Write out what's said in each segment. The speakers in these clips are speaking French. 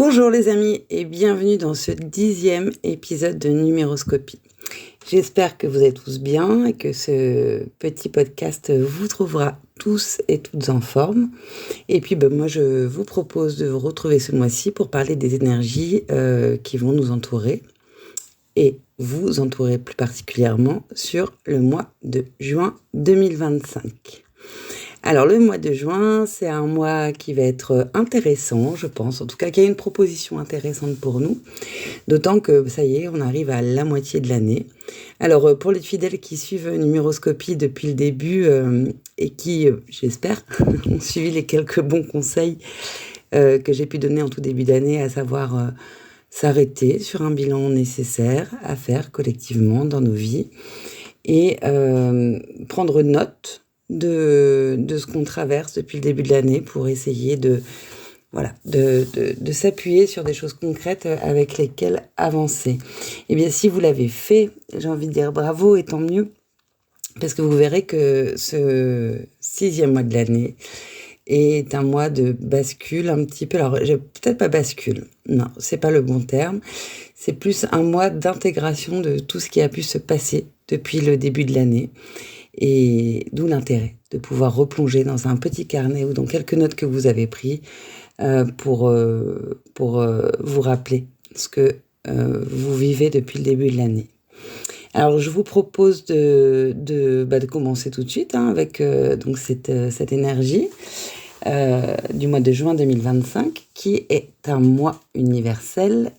Bonjour les amis et bienvenue dans ce 10e épisode de Numéroscopie. J'espère que vous êtes tous bien et que ce petit podcast vous trouvera tous et toutes en forme. Et puis moi je vous propose de vous retrouver ce mois-ci pour parler des énergies qui vont nous entourer et vous entourer plus particulièrement sur le mois de juin 2025. Alors le mois de juin, c'est un mois qui va être intéressant, je pense, en tout cas qui a une proposition intéressante pour nous, d'autant que ça y est, on arrive à la moitié de l'année. Alors pour les fidèles qui suivent Numéroscopie depuis le début et qui, j'espère, ont suivi les quelques bons conseils que j'ai pu donner en tout début d'année, à savoir s'arrêter sur un bilan nécessaire à faire collectivement dans nos vies et prendre note de ce qu'on traverse depuis le début de l'année pour essayer de s'appuyer sur des choses concrètes avec lesquelles avancer. Et bien, si vous l'avez fait, j'ai envie de dire bravo et tant mieux, parce que vous verrez que ce 6e mois de l'année est un mois de bascule un petit peu. Alors, peut-être pas bascule, non, c'est pas le bon terme. C'est plus un mois d'intégration de tout ce qui a pu se passer depuis le début de l'année. Et d'où l'intérêt de pouvoir replonger dans un petit carnet ou dans quelques notes que vous avez pris pour vous rappeler ce que vous vivez depuis le début de l'année. Alors je vous propose de commencer tout de suite avec donc cette énergie du mois de juin 2025 qui est un mois universel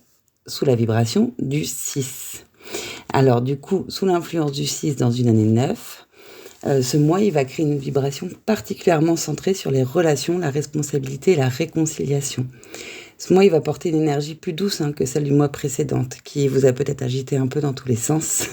sous la vibration du 6. Alors du coup, sous l'influence du 6 dans une année 9, ce mois, il va créer une vibration particulièrement centrée sur les relations, la responsabilité et la réconciliation. Ce mois, il va porter une énergie plus douce que celle du mois précédent, qui vous a peut-être agité un peu dans tous les sens,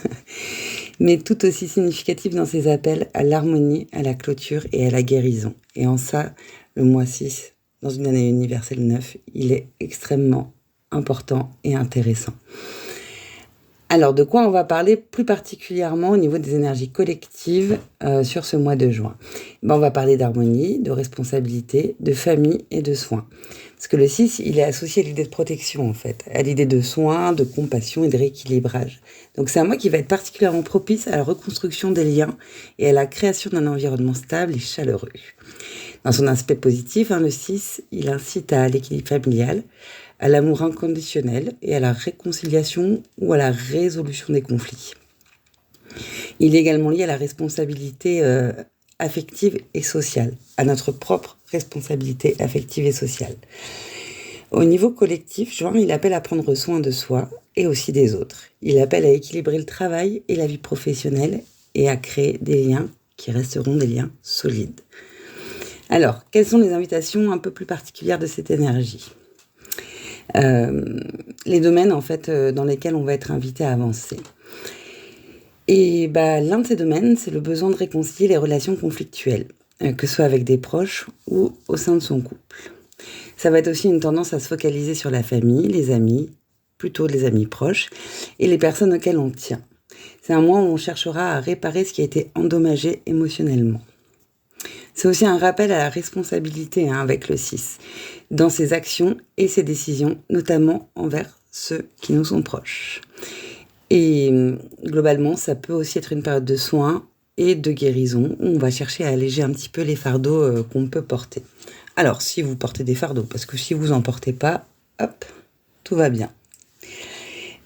mais tout aussi significative dans ses appels à l'harmonie, à la clôture et à la guérison. Et en ça, le mois 6, dans une année universelle 9, il est extrêmement important et intéressant. Alors, de quoi on va parler plus particulièrement au niveau des énergies collectives sur ce mois de juin ? On va parler d'harmonie, de responsabilité, de famille et de soins. Parce que le 6, il est associé à l'idée de protection, en fait, à l'idée de soins, de compassion et de rééquilibrage. Donc, c'est un mois qui va être particulièrement propice à la reconstruction des liens et à la création d'un environnement stable et chaleureux. Dans son aspect positif, le 6, il incite à l'équilibre familial, à l'amour inconditionnel et à la réconciliation ou à la résolution des conflits. Il est également lié à la responsabilité affective et sociale, à notre propre responsabilité affective et sociale. Au niveau collectif, Juin, il appelle à prendre soin de soi et aussi des autres. Il appelle à équilibrer le travail et la vie professionnelle et à créer des liens qui resteront des liens solides. Alors, quelles sont les invitations un peu plus particulières de cette énergie ? Les domaines en fait dans lesquels on va être invité à avancer. Et l'un de ces domaines, c'est le besoin de réconcilier les relations conflictuelles, que ce soit avec des proches ou au sein de son couple. Ça va être aussi une tendance à se focaliser sur la famille, les amis, plutôt les amis proches, et les personnes auxquelles on tient. C'est un mois où on cherchera à réparer ce qui a été endommagé émotionnellement. C'est aussi un rappel à la responsabilité avec le 6, dans ses actions et ses décisions, notamment envers ceux qui nous sont proches. Et globalement, ça peut aussi être une période de soins et de guérison, où on va chercher à alléger un petit peu les fardeaux qu'on peut porter. Alors, si vous portez des fardeaux, parce que si vous n'en portez pas, hop, tout va bien.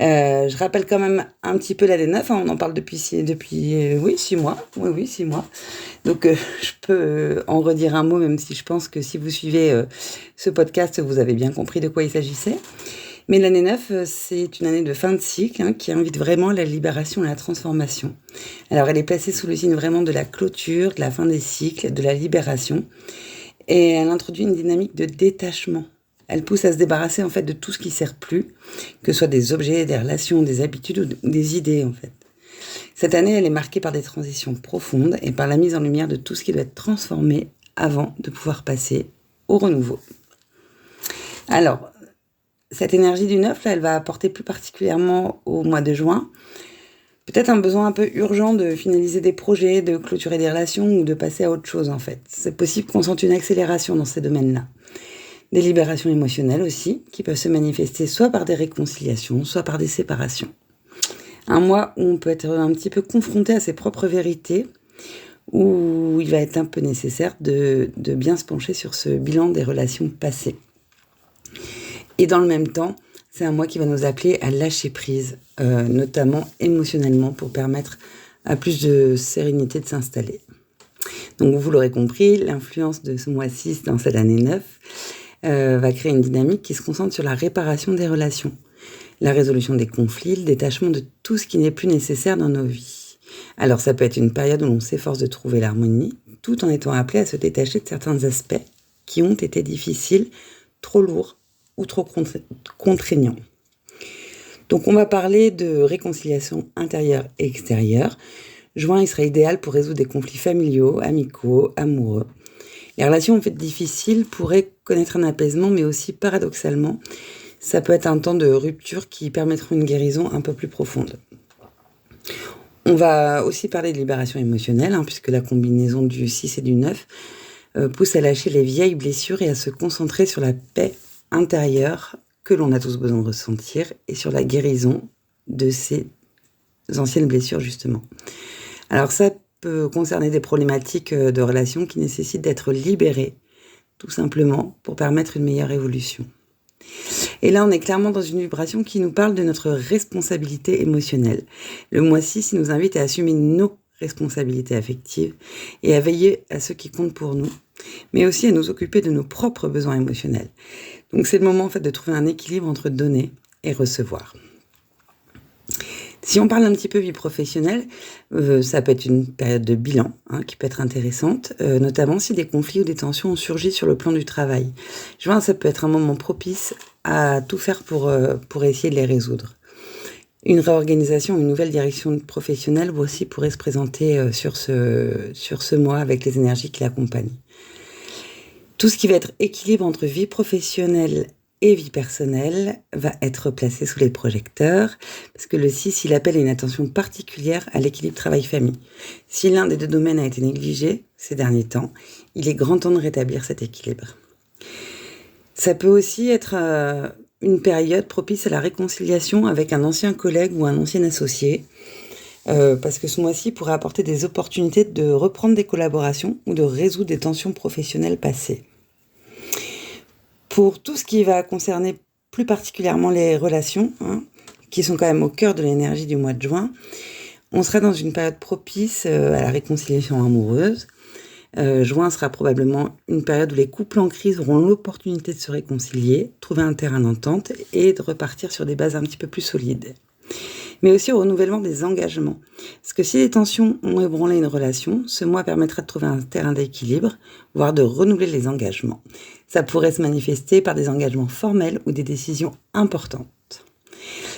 Je rappelle quand même un petit peu l'année 9, on en parle depuis 6 mois. Oui, 6 mois. Donc, je peux en redire un mot, même si je pense que si vous suivez ce podcast, vous avez bien compris de quoi il s'agissait. Mais l'année 9, c'est une année de fin de cycle qui invite vraiment à la libération et à la transformation. Alors, elle est placée sous le signe vraiment de la clôture, de la fin des cycles, de la libération. Et elle introduit une dynamique de détachement. Elle pousse à se débarrasser en fait de tout ce qui ne sert plus, que ce soit des objets, des relations, des habitudes ou des idées en fait. Cette année, elle est marquée par des transitions profondes et par la mise en lumière de tout ce qui doit être transformé avant de pouvoir passer au renouveau. Alors, cette énergie du 9, là, elle va apporter plus particulièrement au mois de juin peut-être un besoin un peu urgent de finaliser des projets, de clôturer des relations ou de passer à autre chose en fait. C'est possible qu'on sente une accélération dans ces domaines-là. Des libérations émotionnelles aussi, qui peuvent se manifester soit par des réconciliations, soit par des séparations. Un mois où on peut être un petit peu confronté à ses propres vérités, où il va être un peu nécessaire de bien se pencher sur ce bilan des relations passées. Et dans le même temps, c'est un mois qui va nous appeler à lâcher prise, notamment émotionnellement, pour permettre à plus de sérénité de s'installer. Donc vous l'aurez compris, l'influence de ce mois 6 dans cette année 9 va créer une dynamique qui se concentre sur la réparation des relations, la résolution des conflits, le détachement de tout ce qui n'est plus nécessaire dans nos vies. Alors ça peut être une période où l'on s'efforce de trouver l'harmonie, tout en étant appelé à se détacher de certains aspects qui ont été difficiles, trop lourds ou trop contraignants. Donc on va parler de réconciliation intérieure et extérieure. Juin, il sera idéal pour résoudre des conflits familiaux, amicaux, amoureux. Les relations en fait difficiles pourraient connaître un apaisement, mais aussi paradoxalement, ça peut être un temps de rupture qui permettra une guérison un peu plus profonde. On va aussi parler de libération émotionnelle, puisque la combinaison du 6 et du 9 pousse à lâcher les vieilles blessures et à se concentrer sur la paix intérieure que l'on a tous besoin de ressentir et sur la guérison de ces anciennes blessures, justement. Alors ça peut concerner des problématiques de relations qui nécessitent d'être libérées, tout simplement, pour permettre une meilleure évolution. Et là, on est clairement dans une vibration qui nous parle de notre responsabilité émotionnelle. Le mois 6, il nous invite à assumer nos responsabilités affectives et à veiller à ce qui compte pour nous, mais aussi à nous occuper de nos propres besoins émotionnels. Donc c'est le moment en fait de trouver un équilibre entre donner et recevoir. Si on parle un petit peu vie professionnelle, ça peut être une période de bilan qui peut être intéressante, notamment si des conflits ou des tensions ont surgi sur le plan du travail. Je vois, ça peut être un moment propice à tout faire pour essayer de les résoudre. Une réorganisation, une nouvelle direction professionnelle aussi pourrait se présenter sur ce mois avec les énergies qui l'accompagnent. Tout ce qui va être équilibre entre vie professionnelle et vie personnelle va être placé sous les projecteurs, parce que le 6, il appelle à une attention particulière à l'équilibre travail-famille. Si l'un des deux domaines a été négligé ces derniers temps, il est grand temps de rétablir cet équilibre. Ça peut aussi être une période propice à la réconciliation avec un ancien collègue ou un ancien associé, parce que ce mois-ci pourrait apporter des opportunités de reprendre des collaborations ou de résoudre des tensions professionnelles passées. Pour tout ce qui va concerner plus particulièrement les relations, qui sont quand même au cœur de l'énergie du mois de juin, on sera dans une période propice à la réconciliation amoureuse. Juin sera probablement une période où les couples en crise auront l'opportunité de se réconcilier, trouver un terrain d'entente et de repartir sur des bases un petit peu plus solides. Mais aussi au renouvellement des engagements. Parce que si les tensions ont ébranlé une relation, ce mois permettra de trouver un terrain d'équilibre, voire de renouveler les engagements. Ça pourrait se manifester par des engagements formels ou des décisions importantes.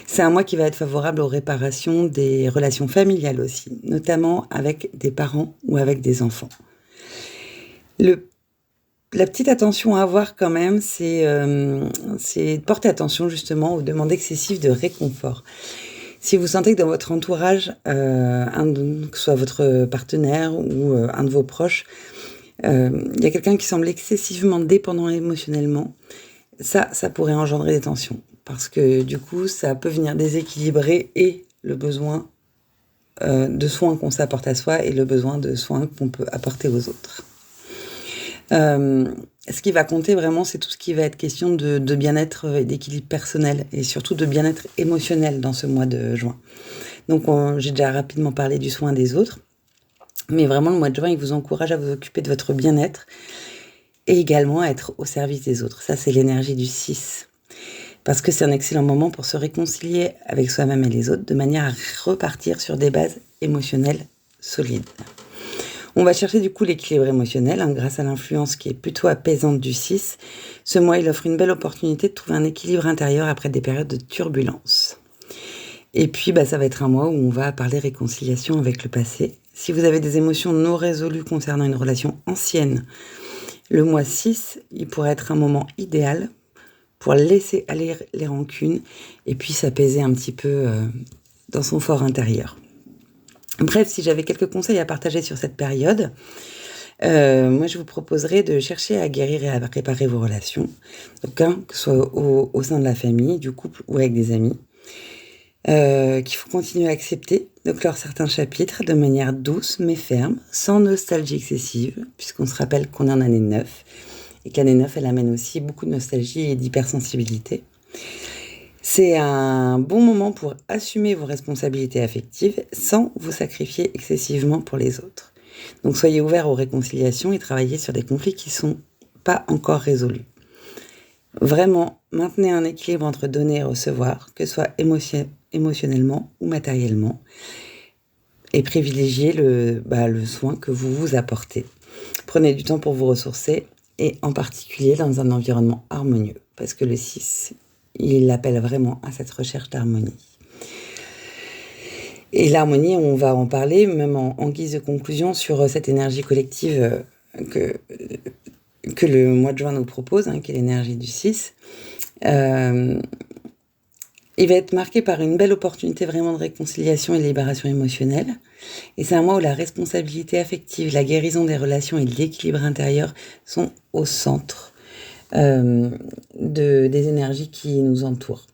C'est un mois qui va être favorable aux réparations des relations familiales aussi, notamment avec des parents ou avec des enfants. La petite attention à avoir quand même, c'est de porter attention justement aux demandes excessives de réconfort. Si vous sentez que dans votre entourage, que ce soit votre partenaire ou un de vos proches, il y a quelqu'un qui semble excessivement dépendant émotionnellement, ça pourrait engendrer des tensions. Parce que du coup, ça peut venir déséquilibrer et le besoin de soins qu'on s'apporte à soi et le besoin de soins qu'on peut apporter aux autres. Ce qui va compter vraiment, c'est tout ce qui va être question de bien-être et d'équilibre personnel et surtout de bien-être émotionnel dans ce mois de juin. Donc j'ai déjà rapidement parlé du soin des autres, mais vraiment le mois de juin, il vous encourage à vous occuper de votre bien-être et également à être au service des autres. Ça, c'est l'énergie du 6. Parce que c'est un excellent moment pour se réconcilier avec soi-même et les autres de manière à repartir sur des bases émotionnelles solides. On va chercher du coup l'équilibre émotionnel grâce à l'influence qui est plutôt apaisante du 6. Ce mois, il offre une belle opportunité de trouver un équilibre intérieur après des périodes de turbulence. Et puis, ça va être un mois où on va parler réconciliation avec le passé. Si vous avez des émotions non résolues concernant une relation ancienne, le mois 6, il pourrait être un moment idéal pour laisser aller les rancunes et puis s'apaiser un petit peu dans son fort intérieur. Bref, si j'avais quelques conseils à partager sur cette période, Moi, je vous proposerais de chercher à guérir et à réparer vos relations. Donc, que ce soit au sein de la famille, du couple ou avec des amis. Qu'il faut continuer à accepter, de clore certains chapitres de manière douce mais ferme, sans nostalgie excessive, puisqu'on se rappelle qu'on est en année 9, et que l'année 9, elle amène aussi beaucoup de nostalgie et d'hypersensibilité. C'est un bon moment pour assumer vos responsabilités affectives sans vous sacrifier excessivement pour les autres. Donc soyez ouverts aux réconciliations et travaillez sur des conflits qui ne sont pas encore résolus. Vraiment, maintenez un équilibre entre donner et recevoir, que ce soit émotionnellement ou matériellement, et privilégiez le soin que vous vous apportez. Prenez du temps pour vous ressourcer, et en particulier dans un environnement harmonieux, parce que le 6, il appelle vraiment à cette recherche d'harmonie. Et l'harmonie, on va en parler, même en guise de conclusion, sur cette énergie collective que le mois de juin nous propose, qui est l'énergie du 6. Il va être marqué par une belle opportunité vraiment de réconciliation et de libération émotionnelle. Et c'est un mois où la responsabilité affective, la guérison des relations et l'équilibre intérieur sont au centre des énergies qui nous entourent.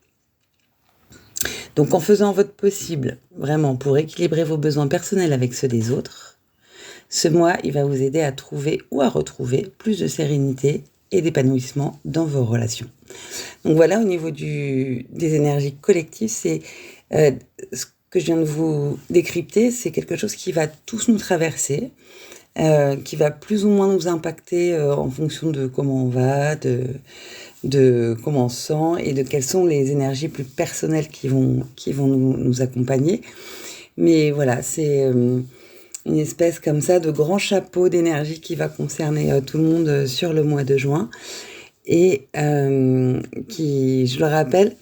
Donc en faisant votre possible, vraiment, pour équilibrer vos besoins personnels avec ceux des autres, ce mois, il va vous aider à trouver ou à retrouver plus de sérénité et d'épanouissement dans vos relations. Donc voilà, au niveau des énergies collectives, c'est ce que je viens de vous décrypter, c'est quelque chose qui va tous nous traverser, qui va plus ou moins nous impacter en fonction de comment on va, de comment on se sent et de quelles sont les énergies plus personnelles qui vont nous accompagner. Mais voilà, c'est une espèce comme ça de grand chapeau d'énergie qui va concerner tout le monde sur le mois de juin et qui, je le rappelle,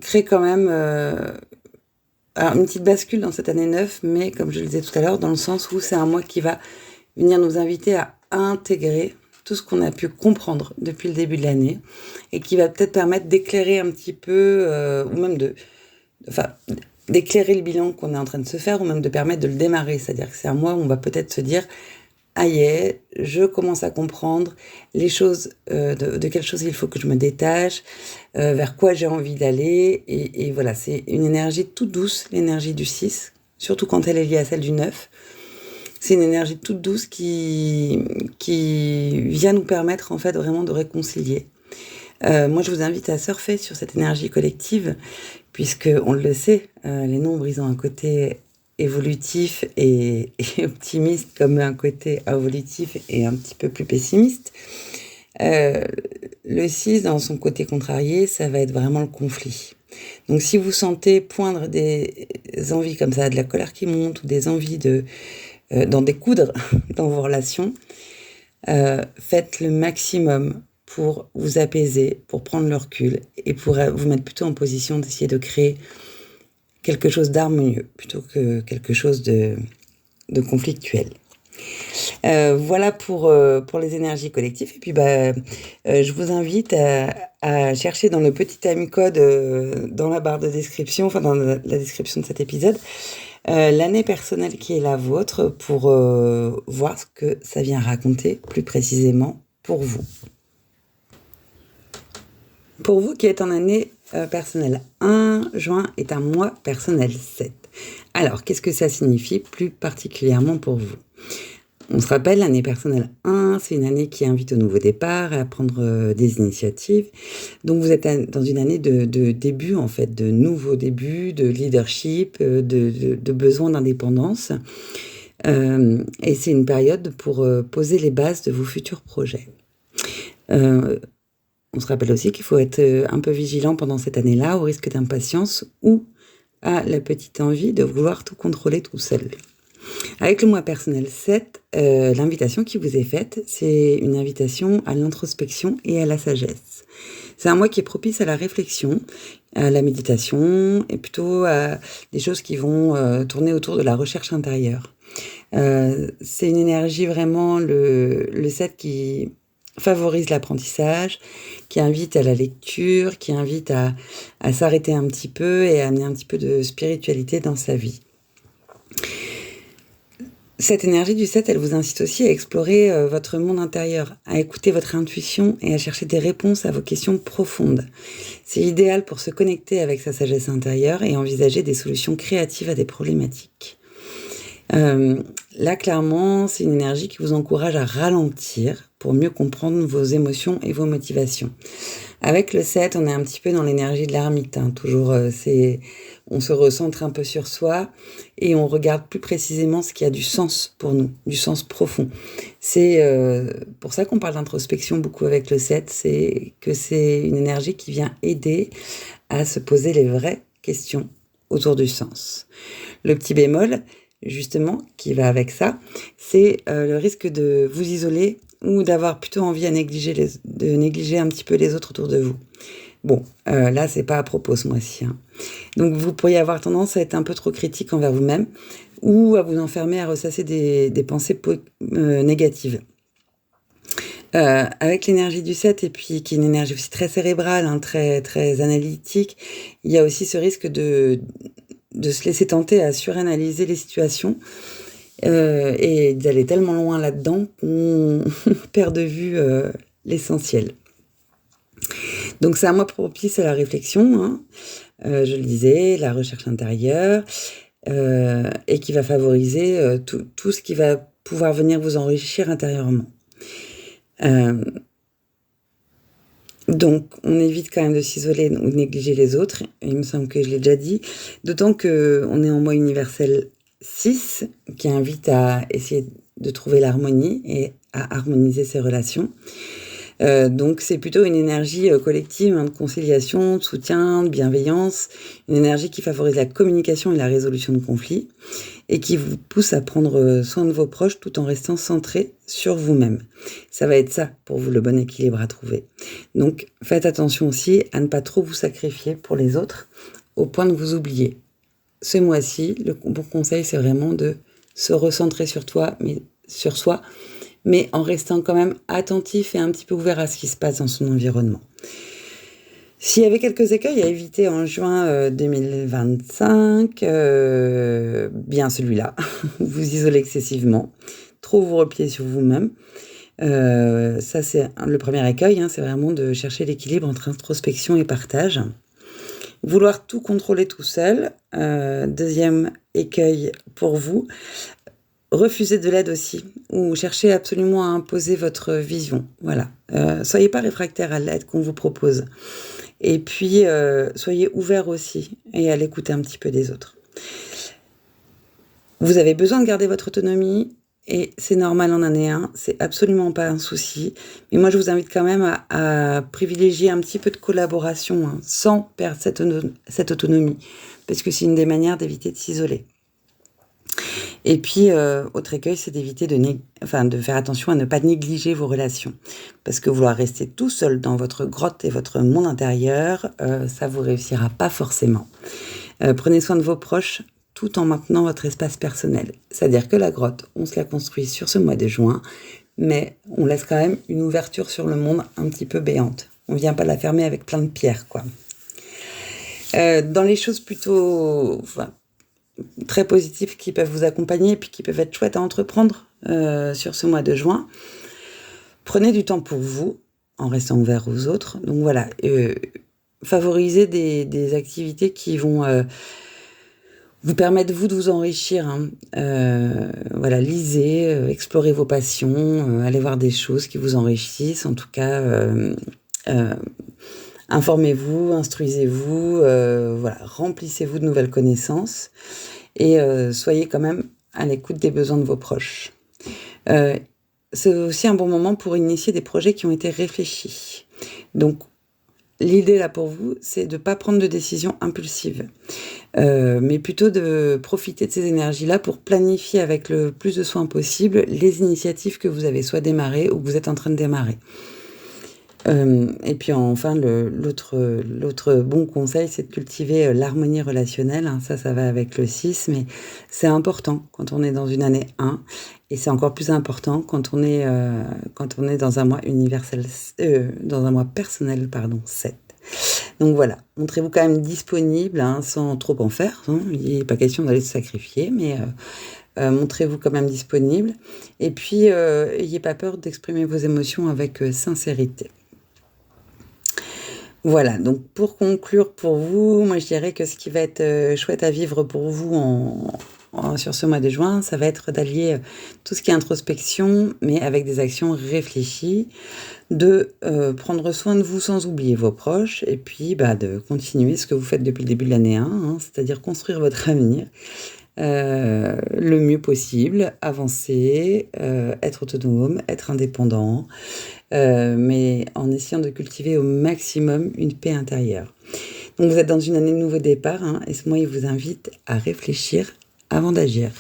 crée quand même une petite bascule dans cette année 9, mais comme je le disais tout à l'heure, dans le sens où c'est un mois qui va venir nous inviter à intégrer tout ce qu'on a pu comprendre depuis le début de l'année et qui va peut-être permettre d'éclairer un petit peu, ou même d'éclairer le bilan qu'on est en train de se faire, ou même de permettre de le démarrer. C'est-à-dire que c'est un mois où on va peut-être se dire « Ah yeah, je commence à comprendre les choses, de quelles choses il faut que je me détache, vers quoi j'ai envie d'aller. » Et voilà, c'est une énergie toute douce, l'énergie du 6, surtout quand elle est liée à celle du 9. C'est une énergie toute douce qui vient nous permettre en fait vraiment de réconcilier. Moi, je vous invite à surfer sur cette énergie collective, puisque on le sait, les nombres, ils ont un côté évolutif et optimiste, comme un côté évolutif et un petit peu plus pessimiste. Le 6, dans son côté contrarié, ça va être vraiment le conflit. Donc, si vous sentez poindre des envies comme ça, de la colère qui monte, ou des envies d'en découdre dans vos relations, faites le maximum pour vous apaiser, pour prendre le recul et pour vous mettre plutôt en position d'essayer de créer quelque chose d'harmonieux plutôt que quelque chose de conflictuel. Voilà pour les énergies collectives. Et puis je vous invite à chercher dans le petit timecode dans la barre de description, enfin dans la description de cet épisode, l'année personnelle qui est la vôtre pour voir ce que ça vient raconter plus précisément pour vous. Pour vous qui êtes en année personnelle 1, juin est un mois personnel 7. Alors, qu'est-ce que ça signifie plus particulièrement pour vous ? On se rappelle, l'année personnelle 1, c'est une année qui invite au nouveau départ, à prendre des initiatives. Donc, vous êtes dans une année de début, en fait, de nouveaux débuts, de leadership, de besoin d'indépendance. Et c'est une période pour poser les bases de vos futurs projets. On se rappelle aussi qu'il faut être un peu vigilant pendant cette année-là au risque d'impatience ou à la petite envie de vouloir tout contrôler tout seul. Avec le mois personnel 7, l'invitation qui vous est faite, c'est une invitation à l'introspection et à la sagesse. C'est un mois qui est propice à la réflexion, à la méditation et plutôt à des choses qui vont tourner autour de la recherche intérieure. C'est une énergie vraiment, le 7 qui favorise l'apprentissage, qui invite à la lecture, qui invite à s'arrêter un petit peu et à amener un petit peu de spiritualité dans sa vie. Cette énergie du 7, elle vous incite aussi à explorer votre monde intérieur, à écouter votre intuition et à chercher des réponses à vos questions profondes. C'est idéal pour se connecter avec sa sagesse intérieure et envisager des solutions créatives à des problématiques. Là, clairement, c'est une énergie qui vous encourage à ralentir pour mieux comprendre vos émotions et vos motivations. Avec le 7, on est un petit peu dans l'énergie de l'ermite, hein. Toujours, on se recentre un peu sur soi et on regarde plus précisément ce qui a du sens pour nous, du sens profond. C'est pour ça qu'on parle d'introspection beaucoup avec le 7, c'est que c'est une énergie qui vient aider à se poser les vraies questions autour du sens. Le petit bémol, justement, qui va avec ça, c'est le risque de vous isoler ou d'avoir plutôt envie de négliger un petit peu les autres autour de vous. Bon, là, c'est pas à propos ce mois-ci, hein. Donc, vous pourriez avoir tendance à être un peu trop critique envers vous-même ou à vous enfermer à ressasser des pensées négatives. Avec l'énergie du 7 et puis qui est une énergie aussi très cérébrale, hein, très, très analytique, il y a aussi ce risque de se laisser tenter à suranalyser les situations et d'aller tellement loin là-dedans qu'on perd de vue l'essentiel. Donc c'est un mois propice à la réflexion, hein, je le disais, la recherche intérieure, et qui va favoriser tout ce qui va pouvoir venir vous enrichir intérieurement. Donc, on évite quand même de s'isoler ou de négliger les autres. Il me semble que je l'ai déjà dit. D'autant qu'on est en mois universel 6, qui invite à essayer de trouver l'harmonie et à harmoniser ses relations. Donc, c'est plutôt une énergie collective, hein, de conciliation, de soutien, de bienveillance. Une énergie qui favorise la communication et la résolution de conflits et qui vous pousse à prendre soin de vos proches tout en restant centré sur vous-même. Ça va être ça pour vous, le bon équilibre à trouver. Donc faites attention aussi à ne pas trop vous sacrifier pour les autres au point de vous oublier. Ce mois-ci, le bon conseil, c'est vraiment de se recentrer sur soi, mais en restant quand même attentif et un petit peu ouvert à ce qui se passe dans son environnement. S'il y avait quelques écueils à éviter en juin 2025, bien celui-là, vous isoler excessivement, trop vous replier sur vous-même. Ça, c'est le premier écueil, hein, c'est vraiment de chercher l'équilibre entre introspection et partage. Vouloir tout contrôler tout seul. Deuxième écueil pour vous, refuser de l'aide aussi, ou chercher absolument à imposer votre vision. Voilà. Soyez pas réfractaire à l'aide qu'on vous propose. Et puis, soyez ouvert aussi et à l'écouter un petit peu des autres. Vous avez besoin de garder votre autonomie et c'est normal en année 1, c'est absolument pas un souci. Mais moi, je vous invite quand même à privilégier un petit peu de collaboration, hein, sans perdre cette autonomie, parce que c'est une des manières d'éviter de s'isoler. Et puis, autre écueil, c'est d'éviter de faire attention à ne pas négliger vos relations. Parce que vouloir rester tout seul dans votre grotte et votre monde intérieur, ça vous réussira pas forcément. Prenez soin de vos proches tout en maintenant votre espace personnel. C'est-à-dire que la grotte, on se la construit sur ce mois de juin, mais on laisse quand même une ouverture sur le monde un petit peu béante. On vient pas la fermer avec plein de pierres, quoi. Dans les choses plutôt... très positifs qui peuvent vous accompagner et puis qui peuvent être chouettes à entreprendre sur ce mois de juin. Prenez du temps pour vous en restant ouvert aux autres. Donc voilà, favorisez des activités qui vont vous permettre vous de vous enrichir, hein. Voilà, lisez, explorez vos passions, allez voir des choses qui vous enrichissent. En tout cas, informez-vous, instruisez-vous, voilà, remplissez-vous de nouvelles connaissances et soyez quand même à l'écoute des besoins de vos proches. C'est aussi un bon moment pour initier des projets qui ont été réfléchis. Donc, l'idée là pour vous, c'est de ne pas prendre de décisions impulsives, mais plutôt de profiter de ces énergies-là pour planifier avec le plus de soin possible les initiatives que vous avez soit démarrées ou que vous êtes en train de démarrer. Et puis enfin, l'autre bon conseil, c'est de cultiver l'harmonie relationnelle, hein. Ça va avec le 6, mais c'est important quand on est dans une année 1, et c'est encore plus important quand on est dans un mois dans un mois personnel, 7. Donc voilà, montrez-vous quand même disponible, hein, sans trop en faire, hein. Il n'est pas question d'aller se sacrifier, mais montrez-vous quand même disponible. Et puis, ayez pas peur d'exprimer vos émotions avec sincérité. Voilà, donc pour conclure pour vous, moi je dirais que ce qui va être chouette à vivre pour vous sur ce mois de juin, ça va être d'allier tout ce qui est introspection, mais avec des actions réfléchies, de prendre soin de vous sans oublier vos proches, et puis de continuer ce que vous faites depuis le début de l'année 1, c'est-à-dire construire votre avenir le mieux possible, avancer, être autonome, être indépendant, mais en essayant de cultiver au maximum une paix intérieure. Donc vous êtes dans une année de nouveau départ, et ce mois il vous invite à réfléchir avant d'agir.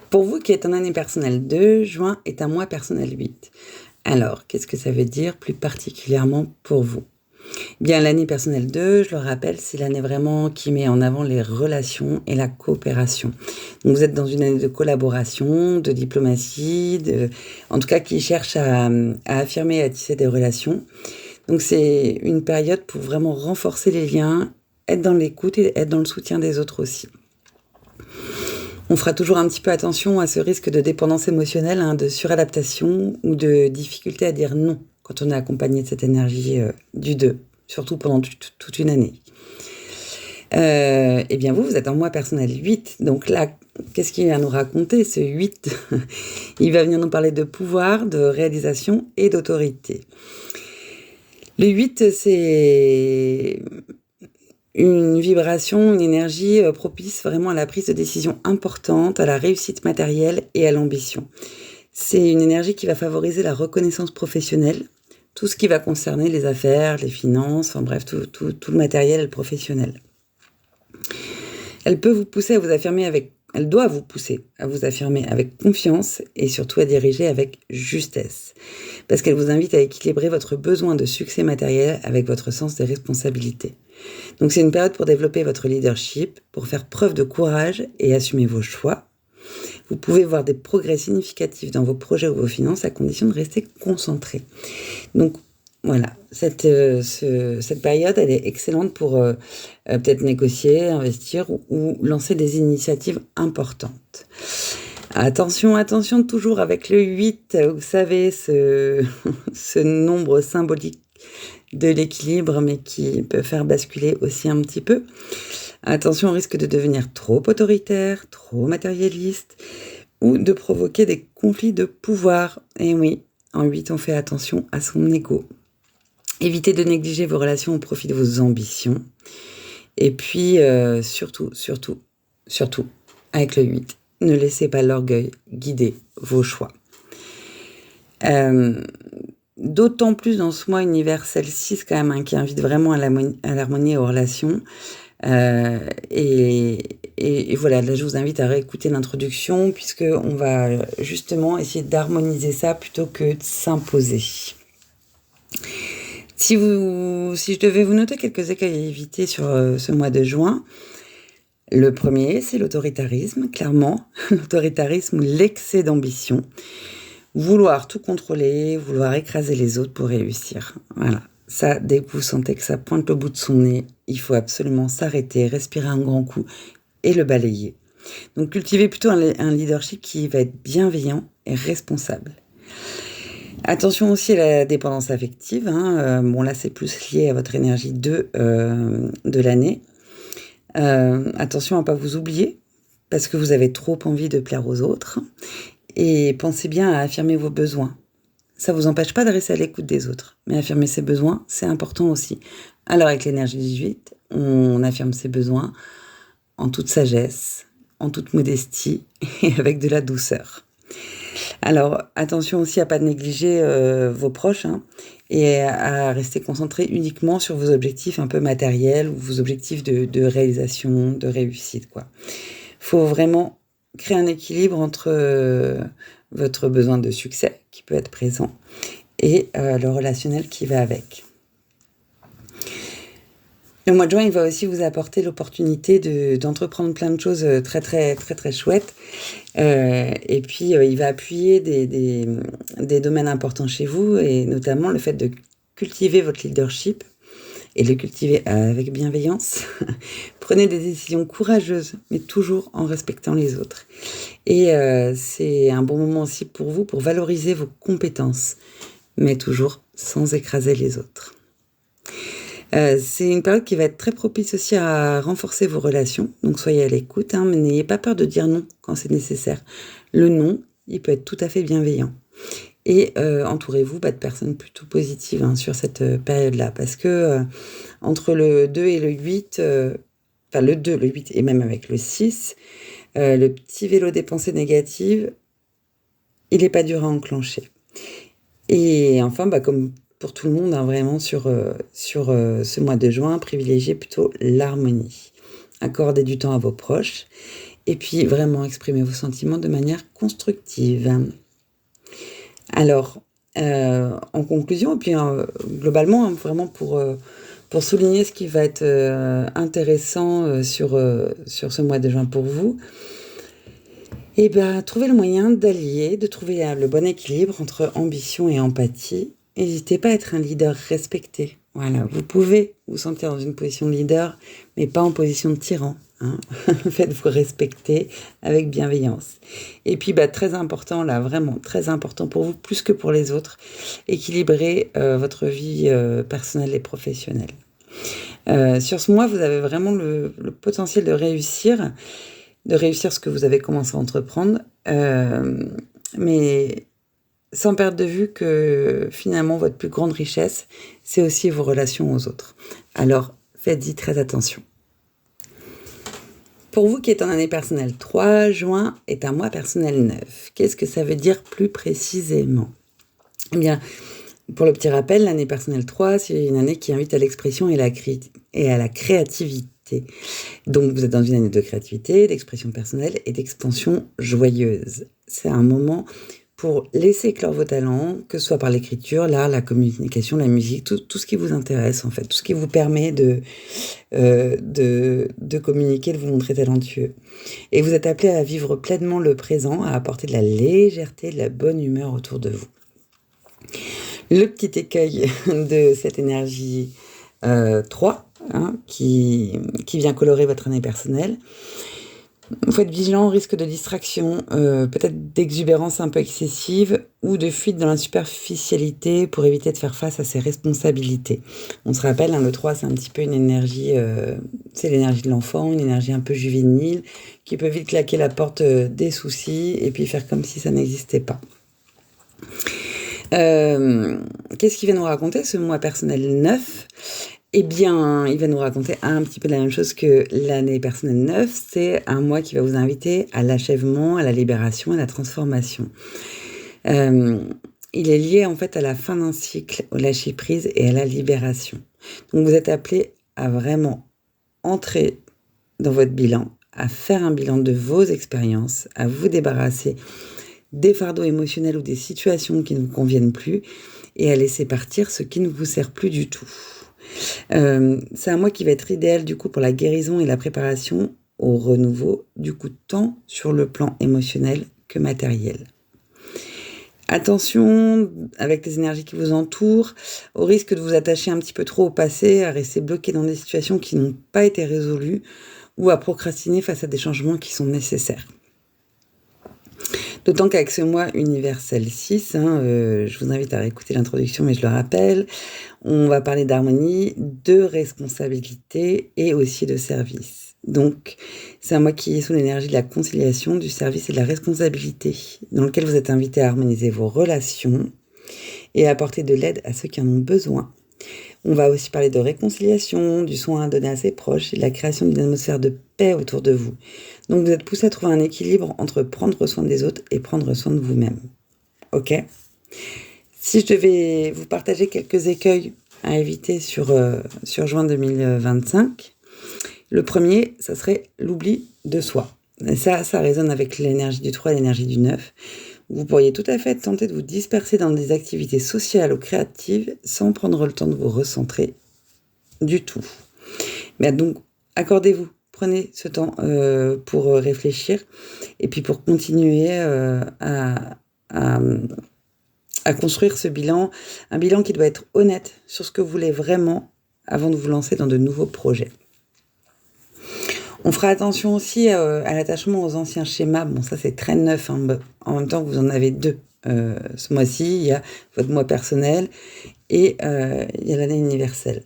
Pour vous qui êtes en année personnelle 2, juin est un mois personnel 8. Alors, qu'est-ce que ça veut dire plus particulièrement pour vous ? Bien, l'année personnelle 2, je le rappelle, c'est l'année vraiment qui met en avant les relations et la coopération. Donc vous êtes dans une année de collaboration, de diplomatie, en tout cas qui cherche à affirmer et à tisser des relations. Donc c'est une période pour vraiment renforcer les liens, être dans l'écoute et être dans le soutien des autres aussi. On fera toujours un petit peu attention à ce risque de dépendance émotionnelle, de suradaptation ou de difficulté à dire non quand on est accompagné de cette énergie du 2, surtout pendant toute une année. Eh bien vous êtes en mois personnel 8, donc là, qu'est-ce qu'il va nous raconter ce 8 ? Il va venir nous parler de pouvoir, de réalisation et d'autorité. Le 8, c'est une vibration, une énergie propice vraiment à la prise de décision importante, à la réussite matérielle et à l'ambition. C'est une énergie qui va favoriser la reconnaissance professionnelle, tout ce qui va concerner les affaires, les finances, enfin bref, tout le matériel professionnel. Elle peut vous pousser à vous affirmer elle doit vous pousser à vous affirmer avec confiance et surtout à diriger avec justesse. Parce qu'elle vous invite à équilibrer votre besoin de succès matériel avec votre sens des responsabilités. Donc c'est une période pour développer votre leadership, pour faire preuve de courage et assumer vos choix. Vous pouvez voir des progrès significatifs dans vos projets ou vos finances à condition de rester concentré. Donc voilà, cette période, elle est excellente pour peut-être négocier, investir ou lancer des initiatives importantes. Attention, toujours avec le 8, vous savez, ce nombre symbolique de l'équilibre, mais qui peut faire basculer aussi un petit peu. Attention au risque de devenir trop autoritaire, trop matérialiste, ou de provoquer des conflits de pouvoir. Et oui, en 8, on fait attention à son ego. Évitez de négliger vos relations au profit de vos ambitions. Et puis, surtout, avec le 8, ne laissez pas l'orgueil guider vos choix. D'autant plus dans ce mois universel 6 quand même, qui invite vraiment à l'harmonie et aux relations. Et voilà, là je vous invite à réécouter l'introduction puisqu'on va justement essayer d'harmoniser ça plutôt que de s'imposer. Si je devais vous noter quelques écueils à éviter sur ce mois de juin, le premier, c'est l'autoritarisme, clairement. L'autoritarisme ou l'excès d'ambition. Vouloir tout contrôler, vouloir écraser les autres pour réussir. Voilà. Ça, dès que vous sentez que ça pointe le bout de son nez, il faut absolument s'arrêter, respirer un grand coup et le balayer. Donc cultivez plutôt un leadership qui va être bienveillant et responsable. Attention aussi à la dépendance affective. Bon là, c'est plus lié à votre énergie de l'année. Attention à ne pas vous oublier parce que vous avez trop envie de plaire aux autres. Et pensez bien à affirmer vos besoins. Ça ne vous empêche pas de rester à l'écoute des autres. Mais affirmer ses besoins, c'est important aussi. Alors avec l'énergie 18, on affirme ses besoins en toute sagesse, en toute modestie et avec de la douceur. Alors attention aussi à ne pas négliger vos proches et à rester concentré uniquement sur vos objectifs un peu matériels ou vos objectifs de réalisation, de réussite, quoi. Faut vraiment créer un équilibre entre votre besoin de succès qui peut être présent et le relationnel qui va avec. Le mois de juin, il va aussi vous apporter l'opportunité d'entreprendre plein de choses très très très très chouettes. Et puis il va appuyer des domaines importants chez vous et notamment le fait de cultiver votre leadership et de le cultiver avec bienveillance. Prenez des décisions courageuses, mais toujours en respectant les autres. Et c'est un bon moment aussi pour vous pour valoriser vos compétences, mais toujours sans écraser les autres. C'est une période qui va être très propice aussi à renforcer vos relations, donc soyez à l'écoute, mais n'ayez pas peur de dire non quand c'est nécessaire. Le non, il peut être tout à fait bienveillant. Et entourez-vous de personnes plutôt positives sur cette période-là, parce que entre le 2 et le 8, le 2, le 8 et même avec le 6, le petit vélo des pensées négatives, il n'est pas dur à enclencher. Et enfin, comme pour tout le monde, vraiment sur ce mois de juin, privilégiez plutôt l'harmonie. Accordez du temps à vos proches et puis vraiment exprimez vos sentiments de manière constructive. Alors, en conclusion, et puis globalement, vraiment pour souligner ce qui va être intéressant sur ce mois de juin pour vous, trouvez le moyen d'allier, de trouver le bon équilibre entre ambition et empathie. N'hésitez pas à être un leader respecté. Voilà, vous pouvez vous sentir dans une position de leader, mais pas en position de tyran. Faites-vous respecter avec bienveillance. Et puis, très important, là, vraiment très important pour vous, plus que pour les autres, équilibrer votre vie personnelle et professionnelle. Sur ce mois, vous avez vraiment le potentiel de réussir ce que vous avez commencé à entreprendre, mais sans perdre de vue que finalement votre plus grande richesse, c'est aussi vos relations aux autres. Alors, faites-y très attention. Pour vous qui êtes en année personnelle 3, juin est un mois personnel 9. Qu'est-ce que ça veut dire plus précisément ? Eh bien, pour le petit rappel, l'année personnelle 3, c'est une année qui invite à l'expression et à la créativité. Donc, vous êtes dans une année de créativité, d'expression personnelle et d'expansion joyeuse. C'est un moment pour laisser éclore vos talents, que ce soit par l'écriture, l'art, la communication, la musique, tout ce qui vous intéresse en fait, tout ce qui vous permet de communiquer, de vous montrer talentueux. Et vous êtes appelé à vivre pleinement le présent, à apporter de la légèreté, de la bonne humeur autour de vous. Le petit écueil de cette énergie 3, qui vient colorer votre année personnelle. Vous faites vigilant au risque de distraction, peut-être d'exubérance un peu excessive ou de fuite dans la superficialité pour éviter de faire face à ses responsabilités. On se rappelle, le 3, c'est un petit peu une énergie, c'est l'énergie de l'enfant, une énergie un peu juvénile, qui peut vite claquer la porte des soucis et puis faire comme si ça n'existait pas. Qu'est-ce qu'il vient nous raconter ce mois personnel 9 ? Eh bien, il va nous raconter un petit peu la même chose que l'année personnelle 9. C'est un mois qui va vous inviter à l'achèvement, à la libération, à la transformation. Il est lié en fait à la fin d'un cycle, au lâcher-prise et à la libération. Donc vous êtes appelé à vraiment entrer dans votre bilan, à faire un bilan de vos expériences, à vous débarrasser des fardeaux émotionnels ou des situations qui ne vous conviennent plus et à laisser partir ce qui ne vous sert plus du tout. C'est un mois qui va être idéal du coup pour la guérison et la préparation au renouveau, du coup tant sur le plan émotionnel que matériel. Attention avec les énergies qui vous entourent, au risque de vous attacher un petit peu trop au passé, à rester bloqué dans des situations qui n'ont pas été résolues ou à procrastiner face à des changements qui sont nécessaires. D'autant qu'avec ce mois universel 6, je vous invite à réécouter l'introduction, mais je le rappelle, on va parler d'harmonie, de responsabilité et aussi de service. Donc, c'est un mois qui est sous l'énergie de la conciliation, du service et de la responsabilité, dans lequel vous êtes invité à harmoniser vos relations et à apporter de l'aide à ceux qui en ont besoin. On va aussi parler de réconciliation, du soin à donner à ses proches et de la création d'une atmosphère de paix autour de vous. Donc vous êtes poussé à trouver un équilibre entre prendre soin des autres et prendre soin de vous-même. Ok ? Si je devais vous partager quelques écueils à éviter sur juin 2025, le premier, ça serait l'oubli de soi. Et ça résonne avec l'énergie du 3 et l'énergie du 9. Vous pourriez tout à fait tenter de vous disperser dans des activités sociales ou créatives sans prendre le temps de vous recentrer du tout. Mais donc, accordez-vous, prenez ce temps pour réfléchir et puis pour continuer à construire ce bilan, un bilan qui doit être honnête sur ce que vous voulez vraiment avant de vous lancer dans de nouveaux projets. On fera attention aussi à l'attachement aux anciens schémas. Bon, ça c'est très neuf, hein. En même temps, vous en avez deux. Ce mois-ci, il y a votre mois personnel et il y a l'année universelle.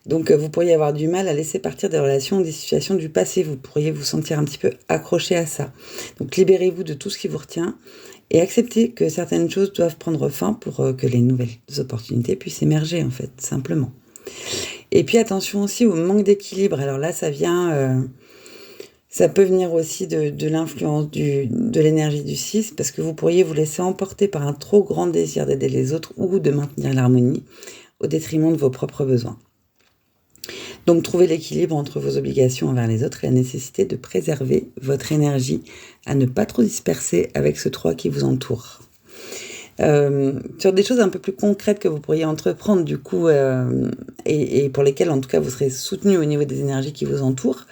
Donc, vous pourriez avoir du mal à laisser partir des relations, des situations du passé. Vous pourriez vous sentir un petit peu accroché à ça. Donc, libérez-vous de tout ce qui vous retient et acceptez que certaines choses doivent prendre fin pour que les nouvelles opportunités puissent émerger, en fait, simplement. Et puis, attention aussi au manque d'équilibre. Alors là, ça peut venir aussi de l'influence de l'énergie du 6, parce que vous pourriez vous laisser emporter par un trop grand désir d'aider les autres ou de maintenir l'harmonie au détriment de vos propres besoins. Donc, trouvez l'équilibre entre vos obligations envers les autres et la nécessité de préserver votre énergie à ne pas trop disperser avec ce 3 qui vous entoure. Sur des choses un peu plus concrètes que vous pourriez entreprendre du coup et pour lesquelles en tout cas vous serez soutenu au niveau des énergies qui vous entourent.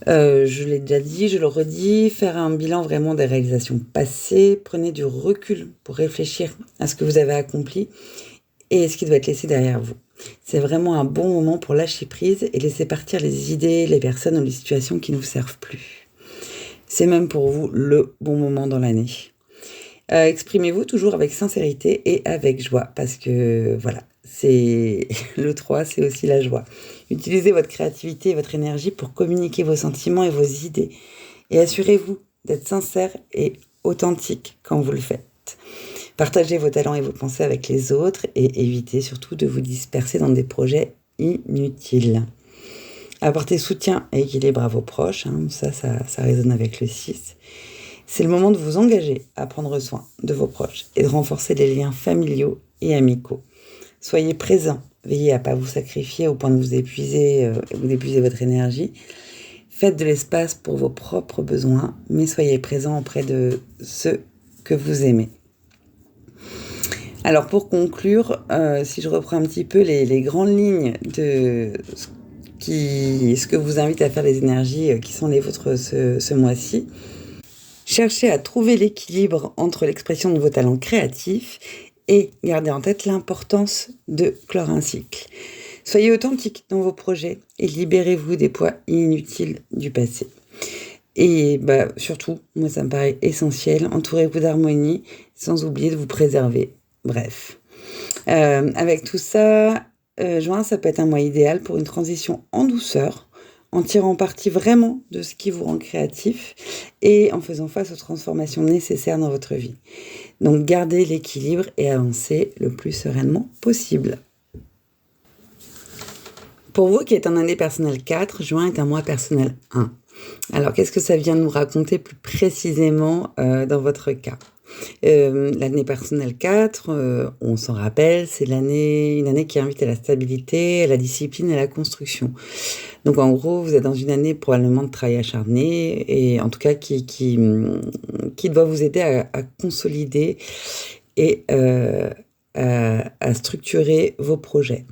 Je l'ai déjà dit, je le redis, faire un bilan vraiment des réalisations passées, prenez du recul pour réfléchir à ce que vous avez accompli et ce qui doit être laissé derrière vous. C'est vraiment un bon moment pour lâcher prise et laisser partir les idées, les personnes ou les situations qui ne vous servent plus. C'est même pour vous le bon moment dans l'année. Exprimez-vous toujours avec sincérité et avec joie, parce que voilà, c'est le 3, c'est aussi la joie. Utilisez votre créativité et votre énergie pour communiquer vos sentiments et vos idées. Et assurez-vous d'être sincère et authentique quand vous le faites. Partagez vos talents et vos pensées avec les autres et évitez surtout de vous disperser dans des projets inutiles. Apportez soutien et équilibre à vos proches, hein, ça résonne avec le 6. C'est le moment de vous engager à prendre soin de vos proches et de renforcer les liens familiaux et amicaux. Soyez présents, veillez à ne pas vous sacrifier au point de vous épuiser votre énergie. Faites de l'espace pour vos propres besoins, mais soyez présents auprès de ceux que vous aimez. Alors pour conclure, si je reprends un petit peu les grandes lignes de ce que vous invite à faire les énergies qui sont les vôtres ce mois-ci, cherchez à trouver l'équilibre entre l'expression de vos talents créatifs et gardez en tête l'importance de clore un cycle. Soyez authentique dans vos projets et libérez-vous des poids inutiles du passé. Et surtout, moi ça me paraît essentiel, entourez-vous d'harmonie sans oublier de vous préserver. Bref. Avec tout ça, juin, ça peut être un mois idéal pour une transition en douceur, en tirant parti vraiment de ce qui vous rend créatif et en faisant face aux transformations nécessaires dans votre vie. Donc gardez l'équilibre et avancez le plus sereinement possible. Pour vous qui êtes en année personnelle 4, juin est un mois personnel 1. Alors qu'est-ce que ça vient nous raconter plus précisément dans votre cas ? L'année personnelle 4, on s'en rappelle, c'est une année qui invite à la stabilité, à la discipline et à la construction. Donc en gros, vous êtes dans une année probablement de travail acharné et en tout cas qui doit vous aider à consolider et à structurer vos projets.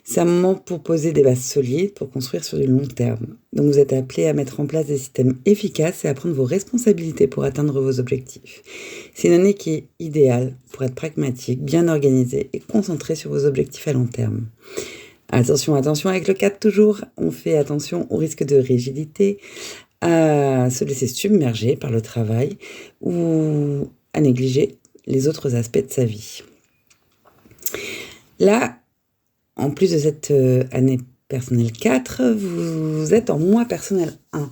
C'est un moment pour poser des bases solides, pour construire sur du long terme. Donc vous êtes appelé à mettre en place des systèmes efficaces et à prendre vos responsabilités pour atteindre vos objectifs. C'est une année qui est idéale pour être pragmatique, bien organisée et concentrée sur vos objectifs à long terme. Attention avec le 4 toujours, on fait attention au risque de rigidité, à se laisser submerger par le travail ou à négliger les autres aspects de sa vie. Là, en plus de cette année personnelle 4, vous êtes en mois personnel 1.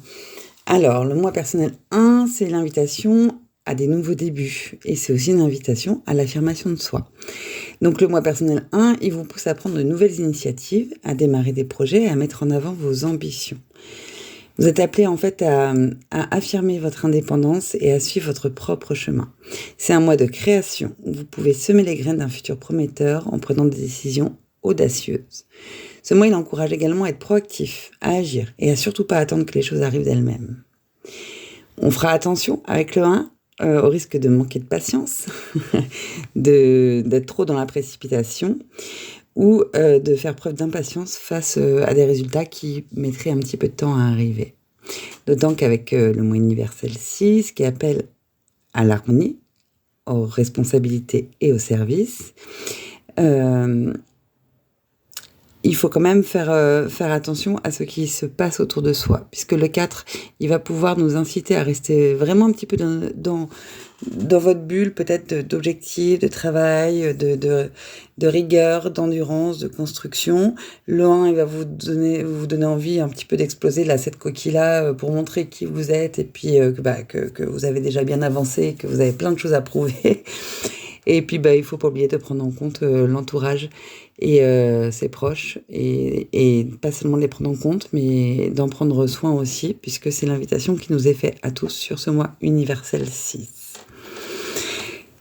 Alors, le mois personnel 1, c'est l'invitation à des nouveaux débuts et c'est aussi une invitation à l'affirmation de soi. Donc, le mois personnel 1, il vous pousse à prendre de nouvelles initiatives, à démarrer des projets et à mettre en avant vos ambitions. Vous êtes appelé en fait à affirmer votre indépendance et à suivre votre propre chemin. C'est un mois de création où vous pouvez semer les graines d'un futur prometteur en prenant des décisions audacieuses. Ce mois, il encourage également à être proactif, à agir et à surtout pas attendre que les choses arrivent d'elles-mêmes. On fera attention avec le 1 au risque de manquer de patience, d'être trop dans la précipitation ou de faire preuve d'impatience face à des résultats qui mettraient un petit peu de temps à arriver. D'autant qu'avec le mois universel 6, qui appelle à l'harmonie, aux responsabilités et au service, il faut quand même faire attention à ce qui se passe autour de soi, puisque le 4, il va pouvoir nous inciter à rester vraiment un petit peu dans votre bulle, peut-être d'objectifs, de travail, de rigueur, d'endurance, de construction. Le 1, il va vous donner envie un petit peu d'exploser là, cette coquille-là pour montrer qui vous êtes et puis que vous avez déjà bien avancé, que vous avez plein de choses à prouver. Et puis, il faut pas oublier de prendre en compte l'entourage et ses proches, et pas seulement de les prendre en compte, mais d'en prendre soin aussi, puisque c'est l'invitation qui nous est faite à tous sur ce mois universel 6.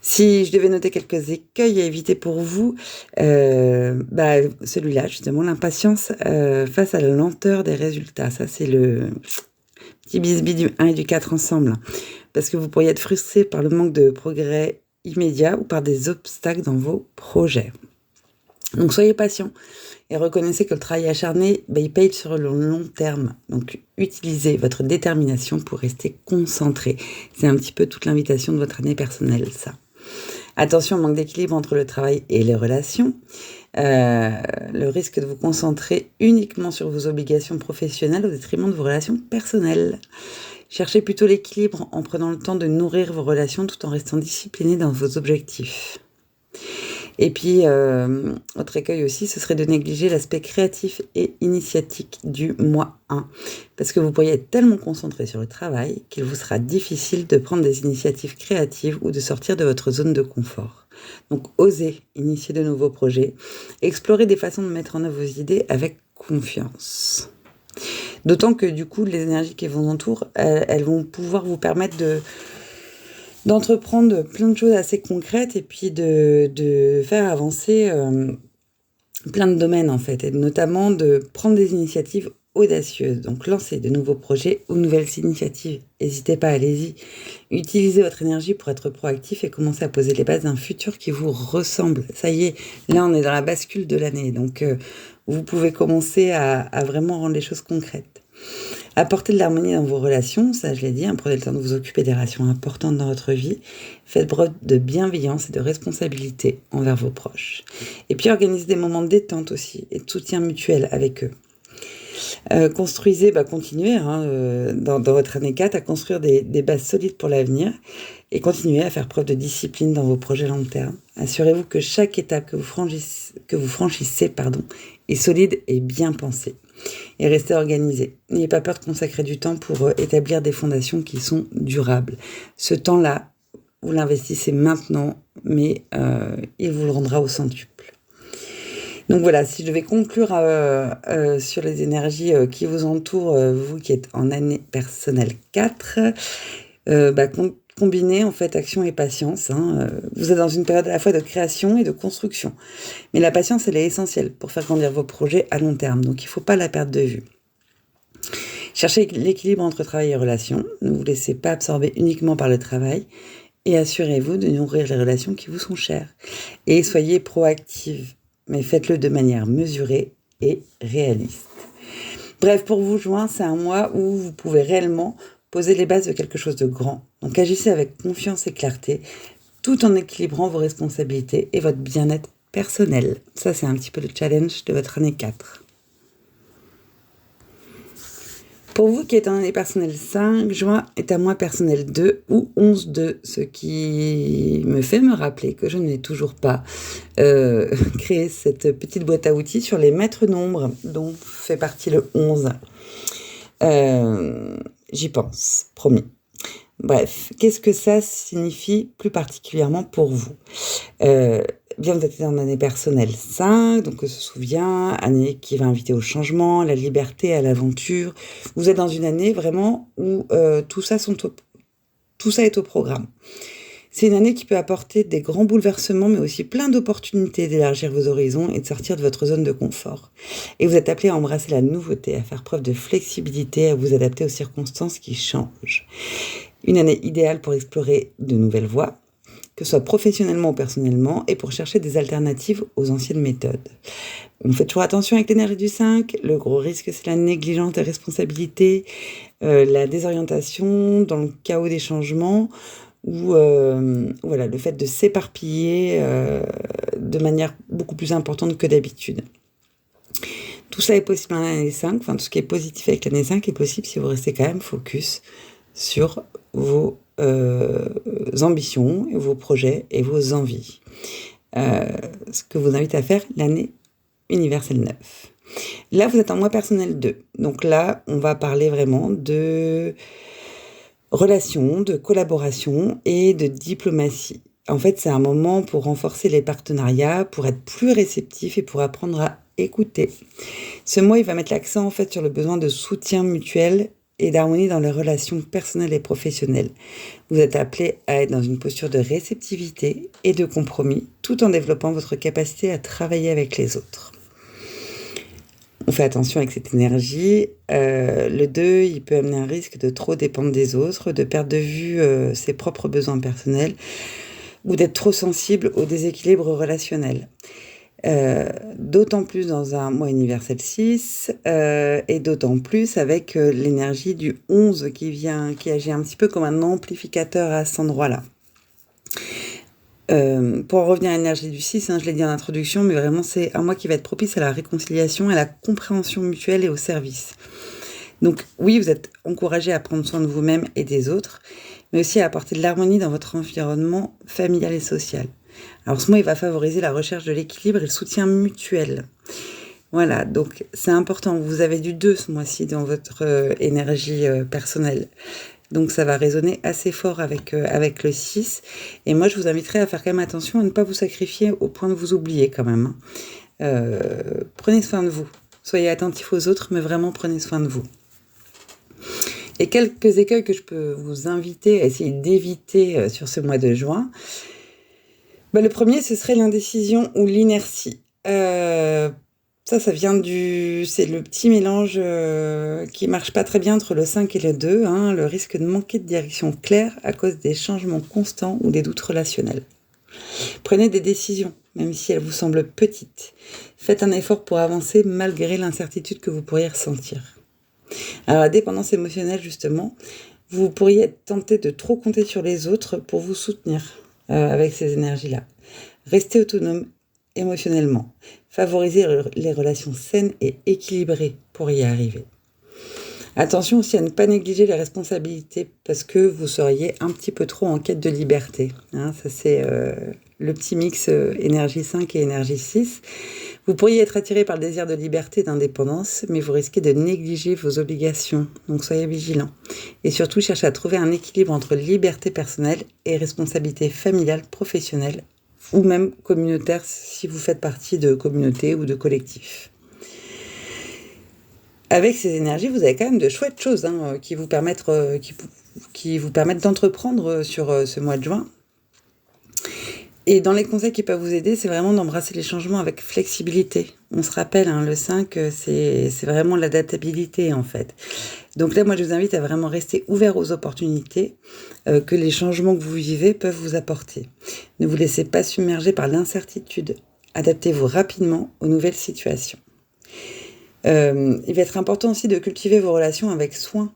Si je devais noter quelques écueils à éviter pour vous, celui-là, justement, l'impatience face à la lenteur des résultats. Ça, c'est le petit bisbis du 1 et du 4 ensemble. Parce que vous pourriez être frustré par le manque de progrès immédiat ou par des obstacles dans vos projets. Donc soyez patient et reconnaissez que le travail acharné, il paye sur le long terme. Donc utilisez votre détermination pour rester concentré. C'est un petit peu toute l'invitation de votre année personnelle, ça. Attention au manque d'équilibre entre le travail et les relations. Le risque de vous concentrer uniquement sur vos obligations professionnelles au détriment de vos relations personnelles. Cherchez plutôt l'équilibre en prenant le temps de nourrir vos relations tout en restant discipliné dans vos objectifs. Et puis, autre écueil aussi, ce serait de négliger l'aspect créatif et initiatique du mois 1. Parce que vous pourriez être tellement concentré sur le travail qu'il vous sera difficile de prendre des initiatives créatives ou de sortir de votre zone de confort. Donc, osez initier de nouveaux projets, explorez des façons de mettre en œuvre vos idées avec confiance. D'autant que du coup, les énergies qui vous entourent, elles vont pouvoir vous permettre d'entreprendre plein de choses assez concrètes et puis de faire avancer plein de domaines en fait, et notamment de prendre des initiatives audacieuses. Donc lancez de nouveaux projets ou nouvelles initiatives. N'hésitez pas, allez-y. Utilisez votre énergie pour être proactif et commencez à poser les bases d'un futur qui vous ressemble. Ça y est, là on est dans la bascule de l'année, donc vous pouvez commencer à vraiment rendre les choses concrètes. Apportez de l'harmonie dans vos relations, ça je l'ai dit, prenez le temps de vous occuper des relations importantes dans votre vie. Faites preuve de bienveillance et de responsabilité envers vos proches. Et puis organisez des moments de détente aussi et de soutien mutuel avec eux. Construisez, continuez dans votre année 4 à construire des bases solides pour l'avenir et continuez à faire preuve de discipline dans vos projets long terme. Assurez-vous que chaque étape que vous franchissez est solide et bien pensée. Et restez organisé. N'ayez pas peur de consacrer du temps pour établir des fondations qui sont durables. Ce temps-là, vous l'investissez maintenant, mais il vous le rendra au centuple. Donc voilà, si je devais conclure sur les énergies qui vous entourent, vous qui êtes en année personnelle 4, combinez en fait action et patience. Vous êtes dans une période à la fois de création et de construction. Mais la patience, elle est essentielle pour faire grandir vos projets à long terme. Donc il ne faut pas la perdre de vue. Cherchez l'équilibre entre travail et relations. Ne vous laissez pas absorber uniquement par le travail. Et assurez-vous de nourrir les relations qui vous sont chères. Et soyez proactive, mais faites-le de manière mesurée et réaliste. Bref, pour vous, juin, c'est un mois où vous pouvez réellement poser les bases de quelque chose de grand. Donc agissez avec confiance et clarté, tout en équilibrant vos responsabilités et votre bien-être personnel. Ça, c'est un petit peu le challenge de votre année 4. Pour vous qui êtes en année personnelle 5, juin est un mois personnel 2 ou 11-2, ce qui me fait me rappeler que je n'ai toujours pas créé cette petite boîte à outils sur les maîtres nombres dont fait partie le 11. J'y pense, promis. Bref, qu'est-ce que ça signifie plus particulièrement pour vous ? Bien, vous êtes en année personnelle 5, donc on se souvient, année qui va inviter au changement, à la liberté, à l'aventure. Vous êtes dans une année vraiment où tout ça est au programme. C'est une année qui peut apporter des grands bouleversements, mais aussi plein d'opportunités d'élargir vos horizons et de sortir de votre zone de confort. Et vous êtes appelé à embrasser la nouveauté, à faire preuve de flexibilité, à vous adapter aux circonstances qui changent. Une année idéale pour explorer de nouvelles voies, que ce soit professionnellement ou personnellement, et pour chercher des alternatives aux anciennes méthodes. On fait toujours attention avec l'énergie du 5. Le gros risque, c'est la négligence des responsabilités, la désorientation dans le chaos des changements, ou le fait de s'éparpiller de manière beaucoup plus importante que d'habitude. Tout ça est possible en l'année 5, enfin tout ce qui est positif avec l'année 5 est possible si vous restez quand même focus sur vos ambitions, vos projets et vos envies. Ce que vous invite à faire l'année universelle 9. Là, vous êtes en mois personnel 2. Donc là, on va parler vraiment de relations, de collaboration et de diplomatie. En fait, c'est un moment pour renforcer les partenariats, pour être plus réceptif et pour apprendre à écouter. Ce mois, il va mettre l'accent en fait sur le besoin de soutien mutuel et d'harmonie dans les relations personnelles et professionnelles. Vous êtes appelé à être dans une posture de réceptivité et de compromis, tout en développant votre capacité à travailler avec les autres. On fait attention avec cette énergie. Le 2, il peut amener un risque de trop dépendre des autres, de perdre de vue ses propres besoins personnels ou d'être trop sensible au déséquilibre relationnel. D'autant plus dans un mois universel 6 et d'autant plus avec l'énergie du 11 qui agit un petit peu comme un amplificateur à cet endroit-là. Pour en revenir à l'énergie du 6, je l'ai dit en introduction, mais vraiment c'est un mois qui va être propice à la réconciliation, à la compréhension mutuelle et au service. Donc oui, vous êtes encouragé à prendre soin de vous-même et des autres, mais aussi à apporter de l'harmonie dans votre environnement familial et social. Alors ce mois, il va favoriser la recherche de l'équilibre et le soutien mutuel. Voilà, donc c'est important. Vous avez du 2 ce mois-ci dans votre énergie personnelle. Donc ça va résonner assez fort avec le 6. Et moi, je vous inviterai à faire quand même attention à ne pas vous sacrifier au point de vous oublier quand même. Prenez soin de vous. Soyez attentifs aux autres, mais vraiment prenez soin de vous. Et quelques écueils que je peux vous inviter à essayer d'éviter sur ce mois de juin. Le premier, ce serait l'indécision ou l'inertie. Ça vient c'est le petit mélange qui marche pas très bien entre le 5 et le 2, le risque de manquer de direction claire à cause des changements constants ou des doutes relationnels. Prenez des décisions, même si elles vous semblent petites. Faites un effort pour avancer malgré l'incertitude que vous pourriez ressentir. Alors la dépendance émotionnelle, justement, vous pourriez être tenté de trop compter sur les autres pour vous soutenir avec ces énergies-là. Restez autonome émotionnellement. Favorisez les relations saines et équilibrées pour y arriver. Attention aussi à ne pas négliger les responsabilités parce que vous seriez un petit peu trop en quête de liberté. Ça c'est le petit mix énergie 5 et énergie 6. Vous pourriez être attiré par le désir de liberté et d'indépendance, mais vous risquez de négliger vos obligations. Donc soyez vigilants. Et surtout, cherchez à trouver un équilibre entre liberté personnelle et responsabilité familiale, professionnelle ou même communautaire si vous faites partie de communautés ou de collectifs. Avec ces énergies, vous avez quand même de chouettes choses qui vous permettent d'entreprendre sur ce mois de juin. Et dans les conseils qui peuvent vous aider, c'est vraiment d'embrasser les changements avec flexibilité. On se rappelle, le 5, c'est vraiment l'adaptabilité en fait. Donc là, moi, je vous invite à vraiment rester ouvert aux opportunités que les changements que vous vivez peuvent vous apporter. Ne vous laissez pas submerger par l'incertitude. Adaptez-vous rapidement aux nouvelles situations. Il va être important aussi de cultiver vos relations avec soin,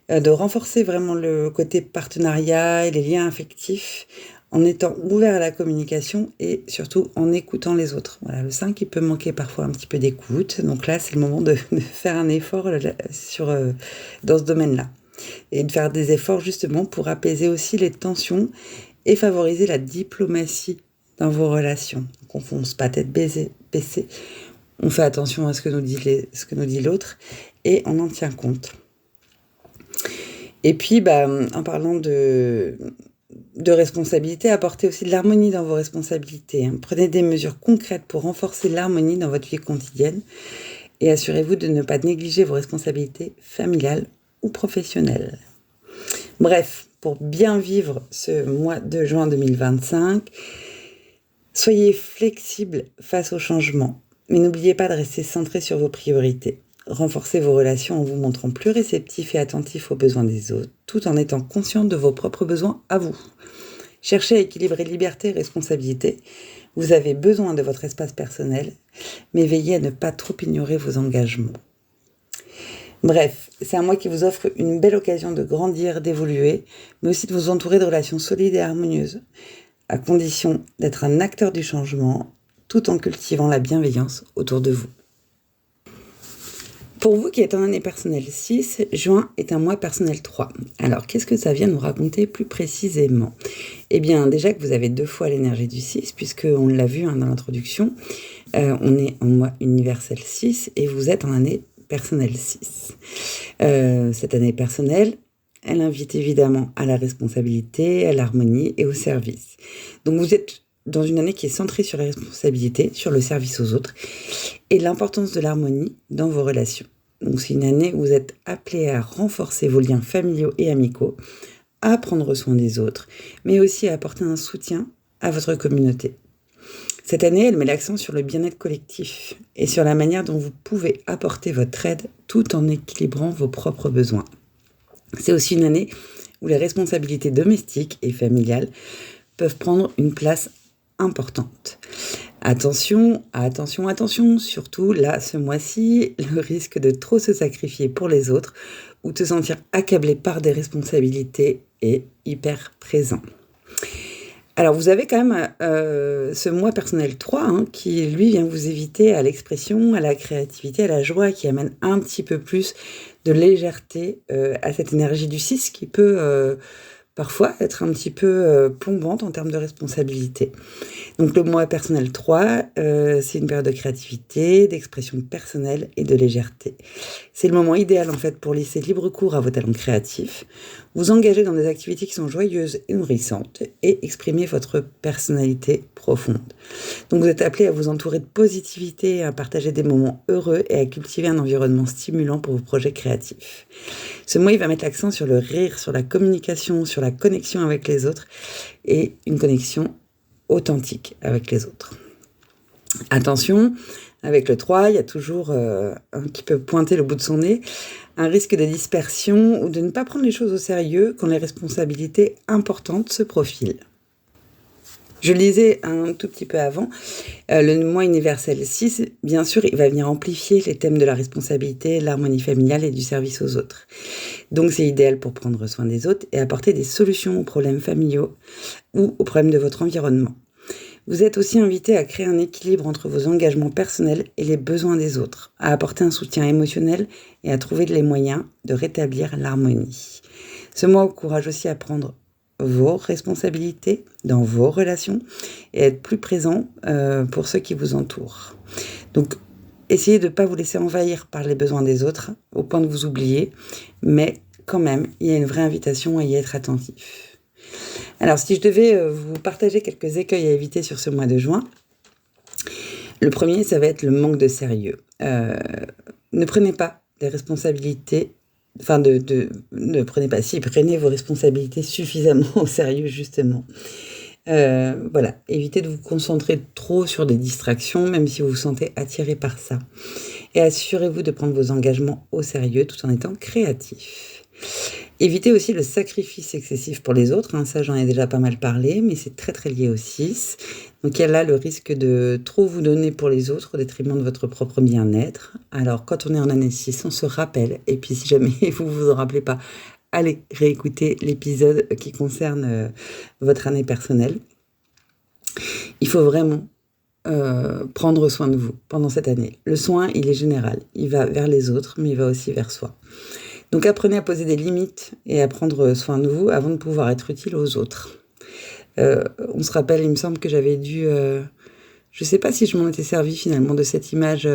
de renforcer vraiment le côté partenariat et les liens affectifs en étant ouvert à la communication et surtout en écoutant les autres. Voilà, le 5, il peut manquer parfois un petit peu d'écoute, donc là, c'est le moment de faire un effort dans ce domaine-là. Et de faire des efforts justement pour apaiser aussi les tensions et favoriser la diplomatie dans vos relations. Donc on fonce pas tête baissée, on fait attention à ce que nous dit l'autre et on en tient compte. Et puis, en parlant de responsabilité, apportez aussi de l'harmonie dans vos responsabilités. Prenez des mesures concrètes pour renforcer l'harmonie dans votre vie quotidienne et assurez-vous de ne pas négliger vos responsabilités familiales ou professionnelles. Bref, pour bien vivre ce mois de juin 2025, soyez flexible face au changement, mais n'oubliez pas de rester centré sur vos priorités. Renforcez vos relations en vous montrant plus réceptif et attentif aux besoins des autres, tout en étant conscient de vos propres besoins à vous. Cherchez à équilibrer liberté et responsabilité. Vous avez besoin de votre espace personnel, mais veillez à ne pas trop ignorer vos engagements. Bref, c'est un mois qui vous offre une belle occasion de grandir, d'évoluer, mais aussi de vous entourer de relations solides et harmonieuses, à condition d'être un acteur du changement, tout en cultivant la bienveillance autour de vous. Pour vous qui êtes en année personnelle 6, juin est un mois personnel 3. Alors, qu'est-ce que ça vient nous raconter plus précisément ? Eh bien, déjà que vous avez 2 fois l'énergie du 6, puisqu'on l'a vu dans l'introduction, on est en mois universel 6 et vous êtes en année personnelle 6. Cette année personnelle, elle invite évidemment à la responsabilité, à l'harmonie et au service. Donc, vous êtes dans une année qui est centrée sur la responsabilité, sur le service aux autres et l'importance de l'harmonie dans vos relations. Donc c'est une année où vous êtes appelé à renforcer vos liens familiaux et amicaux, à prendre soin des autres, mais aussi à apporter un soutien à votre communauté. Cette année, elle met l'accent sur le bien-être collectif et sur la manière dont vous pouvez apporter votre aide tout en équilibrant vos propres besoins. C'est aussi une année où les responsabilités domestiques et familiales peuvent prendre une place importante. Attention, surtout là, ce mois-ci, le risque de trop se sacrifier pour les autres ou te sentir accablé par des responsabilités est hyper présent. Alors, vous avez quand même ce mois personnel 3 qui, lui, vient vous inviter à l'expression, à la créativité, à la joie, qui amène un petit peu plus de légèreté à cette énergie du 6 qui peut parfois être un petit peu plombante en termes de responsabilité. Donc le mois personnel 3, c'est une période de créativité, d'expression personnelle et de légèreté. C'est le moment idéal en fait pour laisser libre cours à vos talents créatifs, vous engager dans des activités qui sont joyeuses et nourrissantes et exprimer votre personnalité profonde. Donc vous êtes appelé à vous entourer de positivité, à partager des moments heureux et à cultiver un environnement stimulant pour vos projets créatifs. Ce mois, il va mettre l'accent sur le rire, sur la communication, sur la connexion avec les autres et une connexion authentique avec les autres. Attention, avec le 3, il y a toujours un qui peut pointer le bout de son nez, un risque de dispersion ou de ne pas prendre les choses au sérieux quand les responsabilités importantes se profilent. Je le disais un tout petit peu avant, le mois universel 6, bien sûr, il va venir amplifier les thèmes de la responsabilité, l'harmonie familiale et du service aux autres. Donc c'est idéal pour prendre soin des autres et apporter des solutions aux problèmes familiaux ou aux problèmes de votre environnement. Vous êtes aussi invité à créer un équilibre entre vos engagements personnels et les besoins des autres, à apporter un soutien émotionnel et à trouver les moyens de rétablir l'harmonie. Ce mois encourage aussi à prendre vos responsabilités dans vos relations et être plus présent pour ceux qui vous entourent. Donc, essayez de ne pas vous laisser envahir par les besoins des autres au point de vous oublier, mais quand même, il y a une vraie invitation à y être attentif. Alors, si je devais vous partager quelques écueils à éviter sur ce mois de juin, le premier, ça va être le manque de sérieux. Ne prenez pas des responsabilités prenez vos responsabilités suffisamment au sérieux, justement. Évitez de vous concentrer trop sur des distractions, même si vous vous sentez attiré par ça. Et assurez-vous de prendre vos engagements au sérieux tout en étant créatif. Évitez aussi le sacrifice excessif pour les autres, ça j'en ai déjà pas mal parlé, mais c'est très très lié au 6. Donc il y a là le risque de trop vous donner pour les autres au détriment de votre propre bien-être. Alors quand on est en année 6, on se rappelle, et puis si jamais vous vous en rappelez pas, allez réécouter l'épisode qui concerne votre année personnelle. Il faut vraiment prendre soin de vous pendant cette année. Le soin, il est général, il va vers les autres, mais il va aussi vers soi. Donc apprenez à poser des limites et à prendre soin de vous avant de pouvoir être utile aux autres. On se rappelle, il me semble que j'avais dû... je ne sais pas si je m'en étais servi finalement de cette image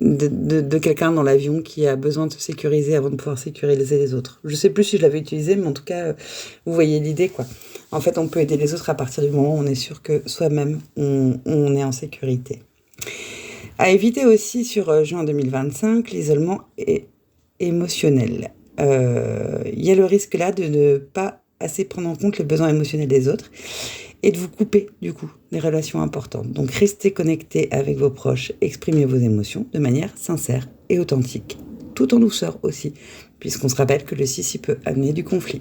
de quelqu'un dans l'avion qui a besoin de se sécuriser avant de pouvoir sécuriser les autres. Je ne sais plus si je l'avais utilisé, mais en tout cas, vous voyez l'idée, quoi. En fait, on peut aider les autres à partir du moment où on est sûr que soi-même, on est en sécurité. À éviter aussi sur juin 2025, l'isolement émotionnel. Il y a le risque là de ne pas assez prendre en compte les besoins émotionnels des autres et de vous couper du coup des relations importantes. Donc restez connectés avec vos proches, exprimez vos émotions de manière sincère et authentique, tout en douceur aussi, puisqu'on se rappelle que le 6 il peut amener du conflit.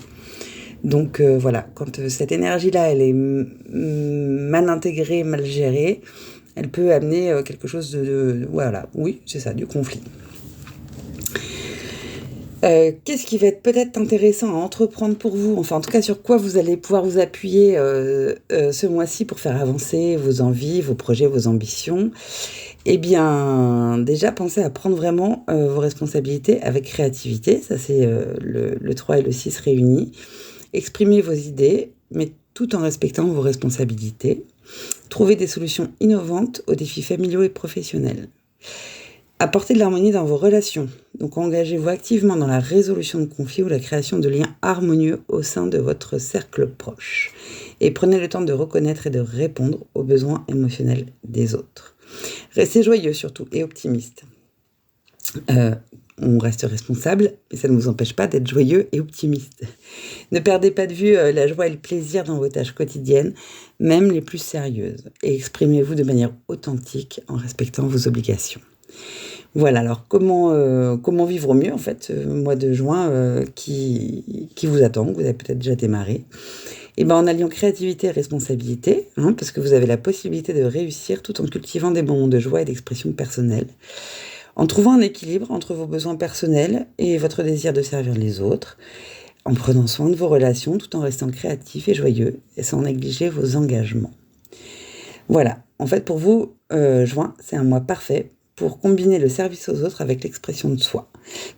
Donc quand cette énergie-là elle est mal intégrée, mal gérée, elle peut amener quelque chose du conflit. Qu'est-ce qui va être peut-être intéressant à entreprendre pour vous? Enfin, en tout cas, sur quoi vous allez pouvoir vous appuyer ce mois-ci pour faire avancer vos envies, vos projets, vos ambitions? Eh bien, déjà, pensez à prendre vraiment vos responsabilités avec créativité. Ça, c'est le 3 et le 6 réunis. Exprimez vos idées, mais tout en respectant vos responsabilités. Trouvez des solutions innovantes aux défis familiaux et professionnels. Apportez de l'harmonie dans vos relations. Donc engagez-vous activement dans la résolution de conflits ou la création de liens harmonieux au sein de votre cercle proche. Et prenez le temps de reconnaître et de répondre aux besoins émotionnels des autres. Restez joyeux surtout et optimiste. On reste responsable, mais ça ne vous empêche pas d'être joyeux et optimiste. Ne perdez pas de vue la joie et le plaisir dans vos tâches quotidiennes, même les plus sérieuses. Et exprimez-vous de manière authentique en respectant vos obligations. Voilà, alors comment vivre au mieux en fait, mois de juin qui vous attend, que vous avez peut-être déjà démarré. Et ben en alliant créativité et responsabilité, parce que vous avez la possibilité de réussir tout en cultivant des moments de joie et d'expression personnelle, en trouvant un équilibre entre vos besoins personnels et votre désir de servir les autres, en prenant soin de vos relations tout en restant créatif et joyeux et sans négliger vos engagements. Voilà, en fait pour vous, juin, c'est un mois parfait pour combiner le service aux autres avec l'expression de soi.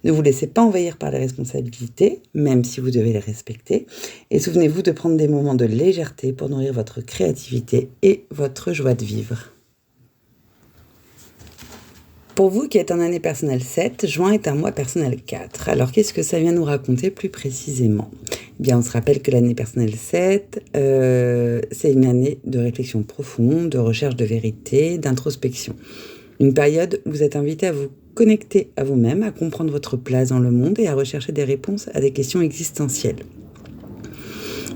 Ne vous laissez pas envahir par les responsabilités, même si vous devez les respecter, et souvenez-vous de prendre des moments de légèreté pour nourrir votre créativité et votre joie de vivre. Pour vous qui êtes en année personnelle 7, juin est un mois personnel 4. Alors qu'est-ce que ça vient nous raconter plus précisément ? Eh bien, on se rappelle que l'année personnelle 7, c'est une année de réflexion profonde, de recherche de vérité, d'introspection. Une période où vous êtes invité à vous connecter à vous-même, à comprendre votre place dans le monde et à rechercher des réponses à des questions existentielles.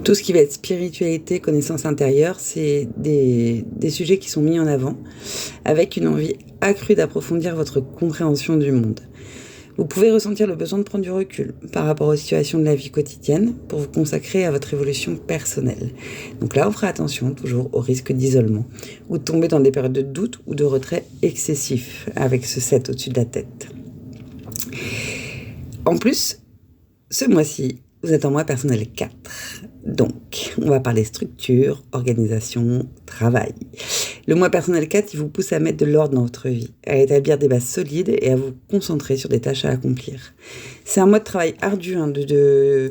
Tout ce qui va être spiritualité, connaissance intérieure, c'est des sujets qui sont mis en avant avec une envie accrue d'approfondir votre compréhension du monde. Vous pouvez ressentir le besoin de prendre du recul par rapport aux situations de la vie quotidienne pour vous consacrer à votre évolution personnelle. Donc là, on fera attention toujours au risque d'isolement ou de tomber dans des périodes de doute ou de retrait excessif avec ce 7 au-dessus de la tête. En plus, ce mois-ci, vous êtes en mois personnel 4. Donc, on va parler structure, organisation, travail. Le mois personnel 4, il vous pousse à mettre de l'ordre dans votre vie, à établir des bases solides et à vous concentrer sur des tâches à accomplir. C'est un mois de travail ardu, de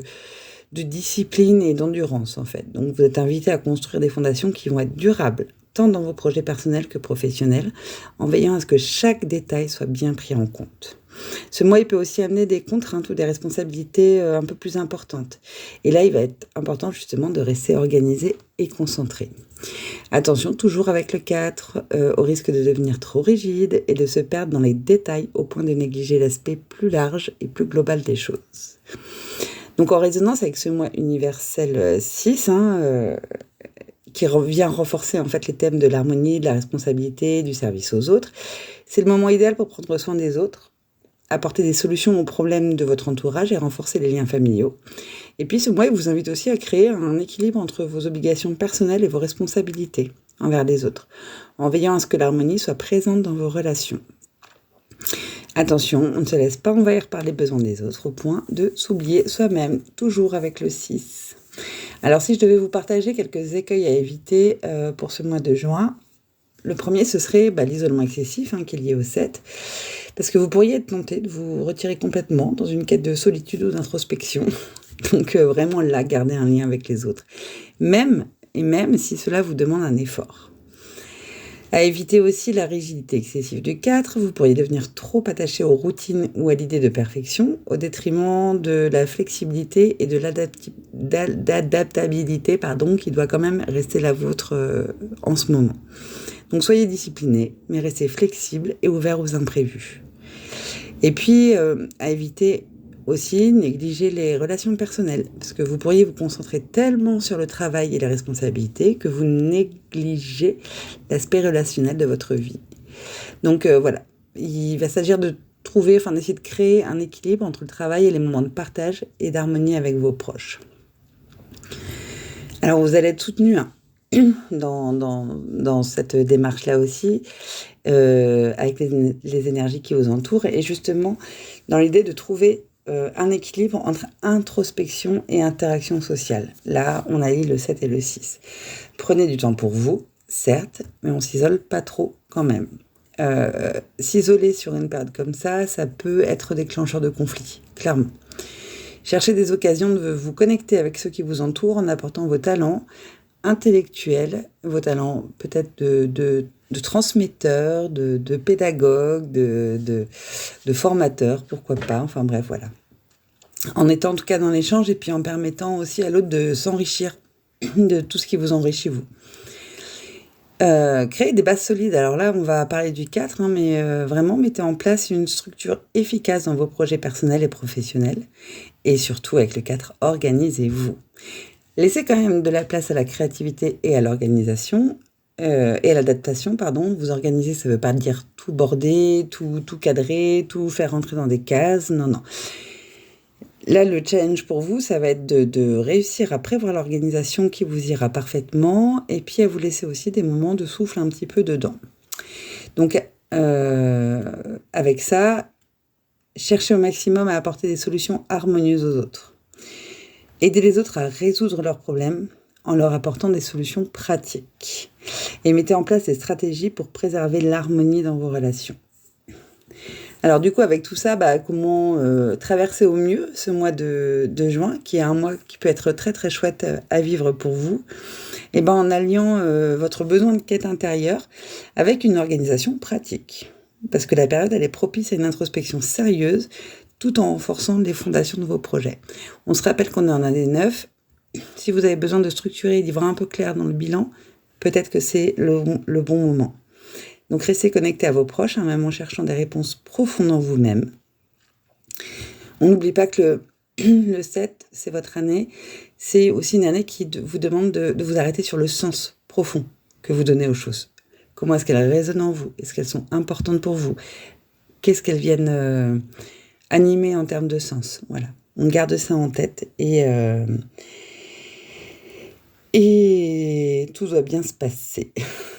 discipline et d'endurance en fait. Donc vous êtes invité à construire des fondations qui vont être durables, tant dans vos projets personnels que professionnels, en veillant à ce que chaque détail soit bien pris en compte. Ce mois, il peut aussi amener des contraintes ou des responsabilités un peu plus importantes. Et là, il va être important justement de rester organisé et concentré. Attention, toujours avec le 4, au risque de devenir trop rigide et de se perdre dans les détails au point de négliger l'aspect plus large et plus global des choses. Donc en résonance avec ce mois universel 6, qui vient renforcer en fait les thèmes de l'harmonie, de la responsabilité, du service aux autres, c'est le moment idéal pour prendre soin des autres, apporter des solutions aux problèmes de votre entourage et renforcer les liens familiaux. Et puis ce mois, il vous invite aussi à créer un équilibre entre vos obligations personnelles et vos responsabilités envers les autres, en veillant à ce que l'harmonie soit présente dans vos relations. Attention, on ne se laisse pas envahir par les besoins des autres au point de s'oublier soi-même, toujours avec le 6. Alors si je devais vous partager quelques écueils à éviter pour ce mois de juin, le premier, ce serait l'isolement excessif qui est lié au 7, parce que vous pourriez être tenté de vous retirer complètement dans une quête de solitude ou d'introspection. Donc vraiment là, garder un lien avec les autres, même si cela vous demande un effort. À éviter aussi la rigidité excessive du 4, vous pourriez devenir trop attaché aux routines ou à l'idée de perfection, au détriment de la flexibilité et de l'adaptabilité qui doit quand même rester la vôtre en ce moment. Donc soyez disciplinés, mais restez flexibles et ouverts aux imprévus. Et puis, à éviter aussi, négliger les relations personnelles, parce que vous pourriez vous concentrer tellement sur le travail et les responsabilités que vous négligez l'aspect relationnel de votre vie. Donc voilà, il va s'agir de d'essayer de créer un équilibre entre le travail et les moments de partage et d'harmonie avec vos proches. Alors vous allez être soutenu dans cette démarche-là aussi, avec les énergies qui vous entourent, et justement dans l'idée de trouver un équilibre entre introspection et interaction sociale. Là, on allie le 7 et le 6. Prenez du temps pour vous, certes, mais on s'isole pas trop quand même. S'isoler sur une période comme ça peut être déclencheur de conflits, clairement. Cherchez des occasions de vous connecter avec ceux qui vous entourent en apportant vos talents intellectuels, vos talents peut-être de transmetteur, de pédagogue, de formateur, pourquoi pas, enfin bref, voilà. En étant en tout cas dans l'échange et puis en permettant aussi à l'autre de s'enrichir de tout ce qui vous enrichit vous. Créer des bases solides. Alors là, on va parler du 4, mais vraiment mettez en place une structure efficace dans vos projets personnels et professionnels. Et surtout, avec le 4, organisez-vous. Laissez quand même de la place à la créativité et à l'organisation, et à l'adaptation, pardon. Vous organiser, ça ne veut pas dire tout border, tout cadrer, tout faire rentrer dans des cases. Non. Là, le challenge pour vous, ça va être de réussir à prévoir l'organisation qui vous ira parfaitement et puis à vous laisser aussi des moments de souffle un petit peu dedans. Donc, avec ça, cherchez au maximum à apporter des solutions harmonieuses aux autres. Aidez les autres à résoudre leurs problèmes en leur apportant des solutions pratiques. Et mettez en place des stratégies pour préserver l'harmonie dans vos relations. Alors du coup, avec tout ça, comment traverser au mieux ce mois de juin, qui est un mois qui peut être très très chouette à vivre pour vous, et en alliant votre besoin de quête intérieure avec une organisation pratique. Parce que la période, elle est propice à une introspection sérieuse, tout en renforçant les fondations de vos projets. On se rappelle qu'on est en année 9. Si vous avez besoin de structurer et d'y voir un peu clair dans le bilan, peut-être que c'est le bon moment. Donc restez connectés à vos proches, même en cherchant des réponses profondes en vous-même. On n'oublie pas que le 7, c'est votre année. C'est aussi une année qui vous demande de vous arrêter sur le sens profond que vous donnez aux choses. Comment est-ce qu'elles résonnent en vous? Est-ce qu'elles sont importantes pour vous? Qu'est-ce qu'elles viennent animer en termes de sens? Voilà. On garde ça en tête et tout doit bien se passer.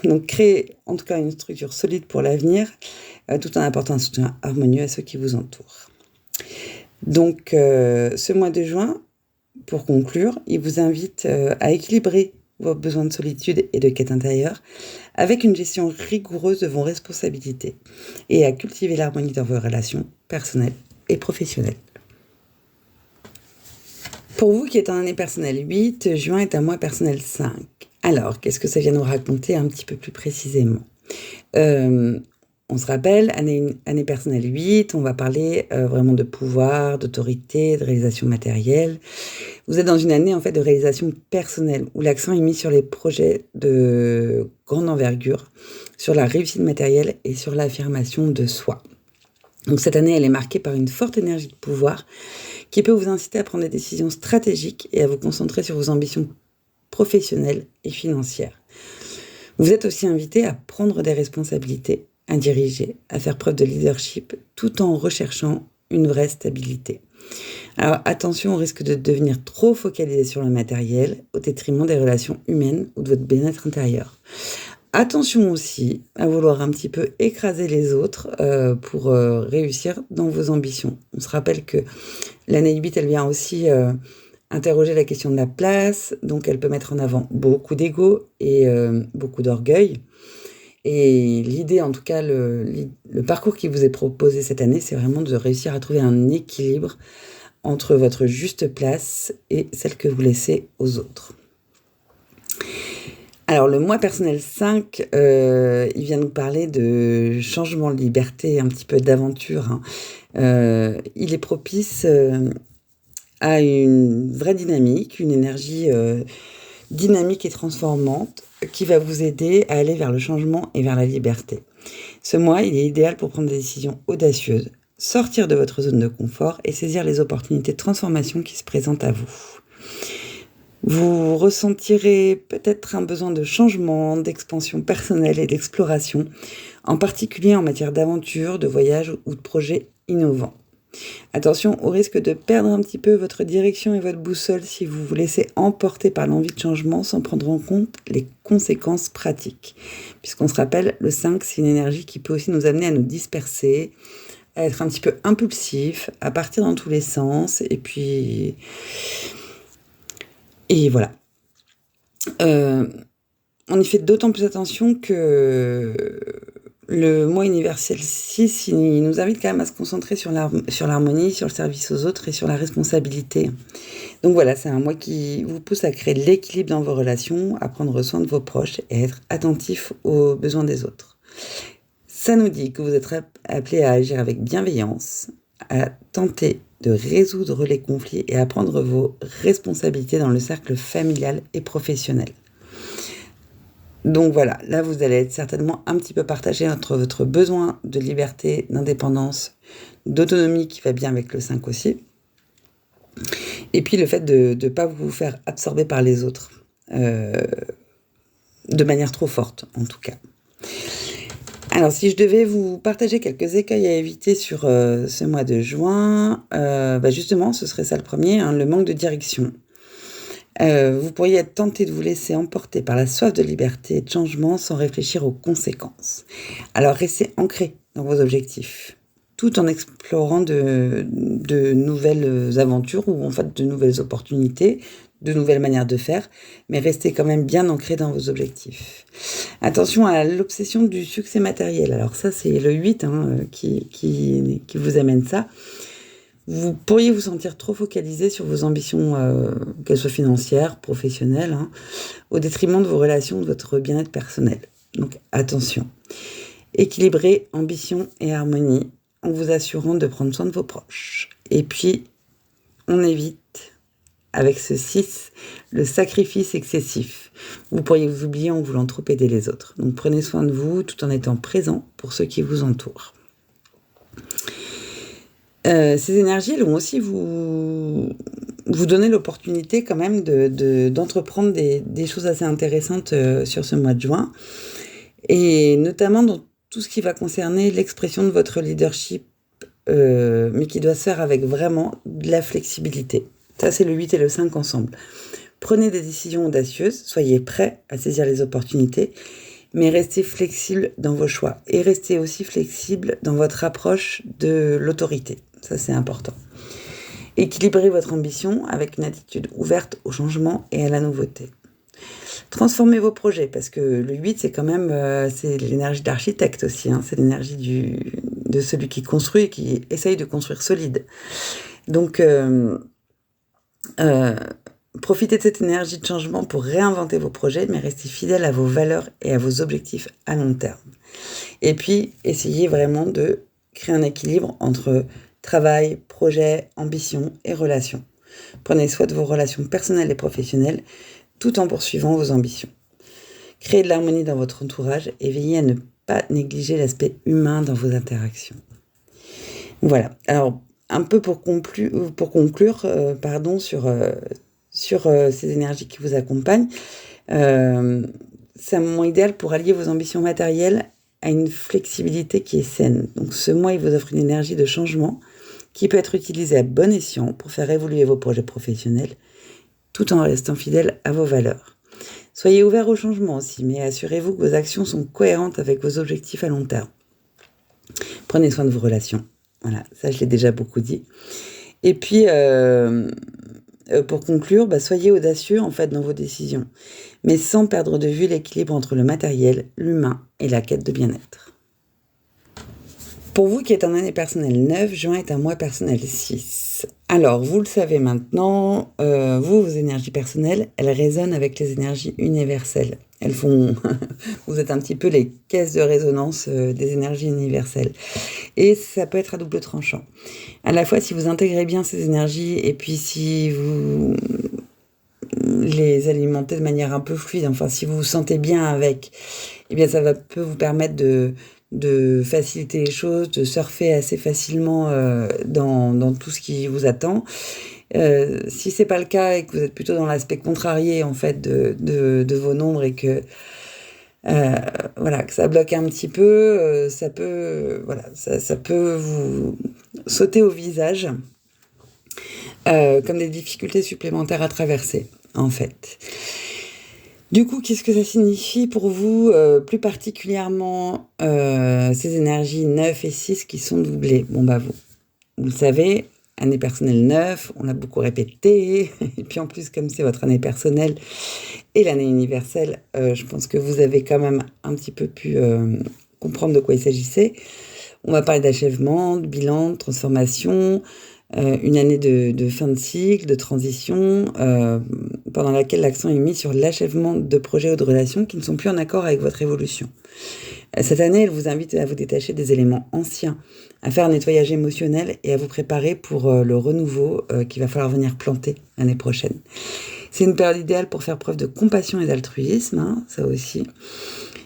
Donc, créez en tout cas une structure solide pour l'avenir, tout en apportant un soutien harmonieux à ceux qui vous entourent. Donc, ce mois de juin, pour conclure, il vous invite à équilibrer vos besoins de solitude et de quête intérieure avec une gestion rigoureuse de vos responsabilités et à cultiver l'harmonie dans vos relations personnelles et professionnelles. Pour vous qui êtes en année personnelle 8, juin est un mois personnel 5. Alors, qu'est-ce que ça vient nous raconter un petit peu plus précisément? On se rappelle, année personnelle 8, on va parler vraiment de pouvoir, d'autorité, de réalisation matérielle. Vous êtes dans une année en fait de réalisation personnelle où l'accent est mis sur les projets de grande envergure, sur la réussite matérielle et sur l'affirmation de soi. Donc cette année, elle est marquée par une forte énergie de pouvoir qui peut vous inciter à prendre des décisions stratégiques et à vous concentrer sur vos ambitions professionnelles et financières. Vous êtes aussi invité à prendre des responsabilités, à diriger, à faire preuve de leadership, tout en recherchant une vraie stabilité. Alors attention au risque de devenir trop focalisé sur le matériel au détriment des relations humaines ou de votre bien-être intérieur. Attention aussi à vouloir un petit peu écraser les autres pour réussir dans vos ambitions. On se rappelle que l'année 8, elle vient aussi interroger la question de la place, donc elle peut mettre en avant beaucoup d'ego et beaucoup d'orgueil. Et l'idée, en tout cas, le parcours qui vous est proposé cette année, c'est vraiment de réussir à trouver un équilibre entre votre juste place et celle que vous laissez aux autres. Alors, le mois personnel 5, il vient nous parler de changement, de liberté, un petit peu d'aventure. Il est propice à une vraie dynamique, une énergie dynamique et transformante qui va vous aider à aller vers le changement et vers la liberté. Ce mois, il est idéal pour prendre des décisions audacieuses, sortir de votre zone de confort et saisir les opportunités de transformation qui se présentent à vous. Vous ressentirez peut-être un besoin de changement, d'expansion personnelle et d'exploration, en particulier en matière d'aventure, de voyage ou de projets innovants. Attention au risque de perdre un petit peu votre direction et votre boussole si vous vous laissez emporter par l'envie de changement sans prendre en compte les conséquences pratiques. Puisqu'on se rappelle, le 5, c'est une énergie qui peut aussi nous amener à nous disperser, à être un petit peu impulsif, à partir dans tous les sens, et voilà. On y fait d'autant plus attention que le mois universel 6, il nous invite quand même à se concentrer sur l'harmonie, sur le service aux autres et sur la responsabilité. Donc voilà, c'est un mois qui vous pousse à créer de l'équilibre dans vos relations, à prendre soin de vos proches et à être attentif aux besoins des autres. Ça nous dit que vous êtes appelé à agir avec bienveillance, à tenter de résoudre les conflits et à prendre vos responsabilités dans le cercle familial et professionnel. Donc voilà, là vous allez être certainement un petit peu partagé entre votre besoin de liberté, d'indépendance, d'autonomie qui va bien avec le 5 aussi, et puis le fait de ne pas vous faire absorber par les autres, de manière trop forte en tout cas. Alors si je devais vous partager quelques écueils à éviter sur ce mois de juin, justement ce serait ça le premier, le manque de direction. Vous pourriez être tenté de vous laisser emporter par la soif de liberté et de changement sans réfléchir aux conséquences. Alors restez ancré dans vos objectifs, tout en explorant de nouvelles aventures ou en fait de nouvelles opportunités, de nouvelles manières de faire, mais restez quand même bien ancré dans vos objectifs. Attention à l'obsession du succès matériel. Alors ça, c'est le 8 qui vous amène ça. Vous pourriez vous sentir trop focalisé sur vos ambitions, qu'elles soient financières, professionnelles, au détriment de vos relations, de votre bien-être personnel. Donc attention. Équilibrez ambition et harmonie en vous assurant de prendre soin de vos proches. Et puis, on évite, avec ce 6, le sacrifice excessif. Vous pourriez vous oublier en voulant trop aider les autres. Donc prenez soin de vous tout en étant présent pour ceux qui vous entourent. Ces énergies, elles vont aussi vous donner l'opportunité quand même d'entreprendre des choses assez intéressantes sur ce mois de juin, et notamment dans tout ce qui va concerner l'expression de votre leadership, mais qui doit se faire avec vraiment de la flexibilité. Ça, c'est le 8 et le 5 ensemble. Prenez des décisions audacieuses, soyez prêts à saisir les opportunités, mais restez flexible dans vos choix et restez aussi flexible dans votre approche de l'autorité. Ça, c'est important. Équilibrez votre ambition avec une attitude ouverte au changement et à la nouveauté. Transformez vos projets, parce que le 8, c'est quand même c'est l'énergie d'architecte aussi. C'est l'énergie de celui qui construit et qui essaye de construire solide. Donc, profitez de cette énergie de changement pour réinventer vos projets, mais restez fidèle à vos valeurs et à vos objectifs à long terme. Et puis, essayez vraiment de créer un équilibre entre travail, projet, ambition et relations. Prenez soin de vos relations personnelles et professionnelles tout en poursuivant vos ambitions. Créez de l'harmonie dans votre entourage et veillez à ne pas négliger l'aspect humain dans vos interactions. Voilà. Alors, un peu pour conclure, sur ces énergies qui vous accompagnent, c'est un moment idéal pour allier vos ambitions matérielles à une flexibilité qui est saine. Donc ce mois, il vous offre une énergie de changement qui peut être utilisée à bon escient pour faire évoluer vos projets professionnels tout en restant fidèle à vos valeurs. Soyez ouverts au changement aussi, mais assurez-vous que vos actions sont cohérentes avec vos objectifs à long terme. Prenez soin de vos relations. Voilà, ça je l'ai déjà beaucoup dit. Et puis, pour conclure, soyez audacieux en fait dans vos décisions, mais sans perdre de vue l'équilibre entre le matériel, l'humain et la quête de bien-être. Pour vous qui êtes en année personnelle 9, juin est un mois personnel 6. Alors, vous le savez maintenant, vos énergies personnelles, elles résonnent avec les énergies universelles. Elles font, vous êtes un petit peu les caisses de résonance des énergies universelles. Et ça peut être à double tranchant. À la fois, si vous intégrez bien ces énergies, et puis si vous les alimentez de manière un peu fluide, enfin, si vous vous sentez bien avec, eh bien, ça peut vous permettre de faciliter les choses, de surfer assez facilement dans tout ce qui vous attend. Si c'est pas le cas et que vous êtes plutôt dans l'aspect contrarié en fait de vos nombres et que que ça bloque un petit peu, ça peut vous sauter au visage comme des difficultés supplémentaires à traverser en fait. Du coup, qu'est-ce que ça signifie pour vous, plus particulièrement, ces énergies 9 et 6 qui sont doublées? Bon, bah, vous le savez, année personnelle 9, on l'a beaucoup répété et puis en plus, comme c'est votre année personnelle et l'année universelle, je pense que vous avez quand même un petit peu pu, comprendre de quoi il s'agissait. On va parler d'achèvement, de bilan, de transformation, une année de fin de cycle, de transition, pendant laquelle l'accent est mis sur l'achèvement de projets ou de relations qui ne sont plus en accord avec votre évolution. Cette année, elle vous invite à vous détacher des éléments anciens, à faire un nettoyage émotionnel et à vous préparer pour le renouveau qu'il va falloir venir planter l'année prochaine. C'est une période idéale pour faire preuve de compassion et d'altruisme, hein, ça aussi,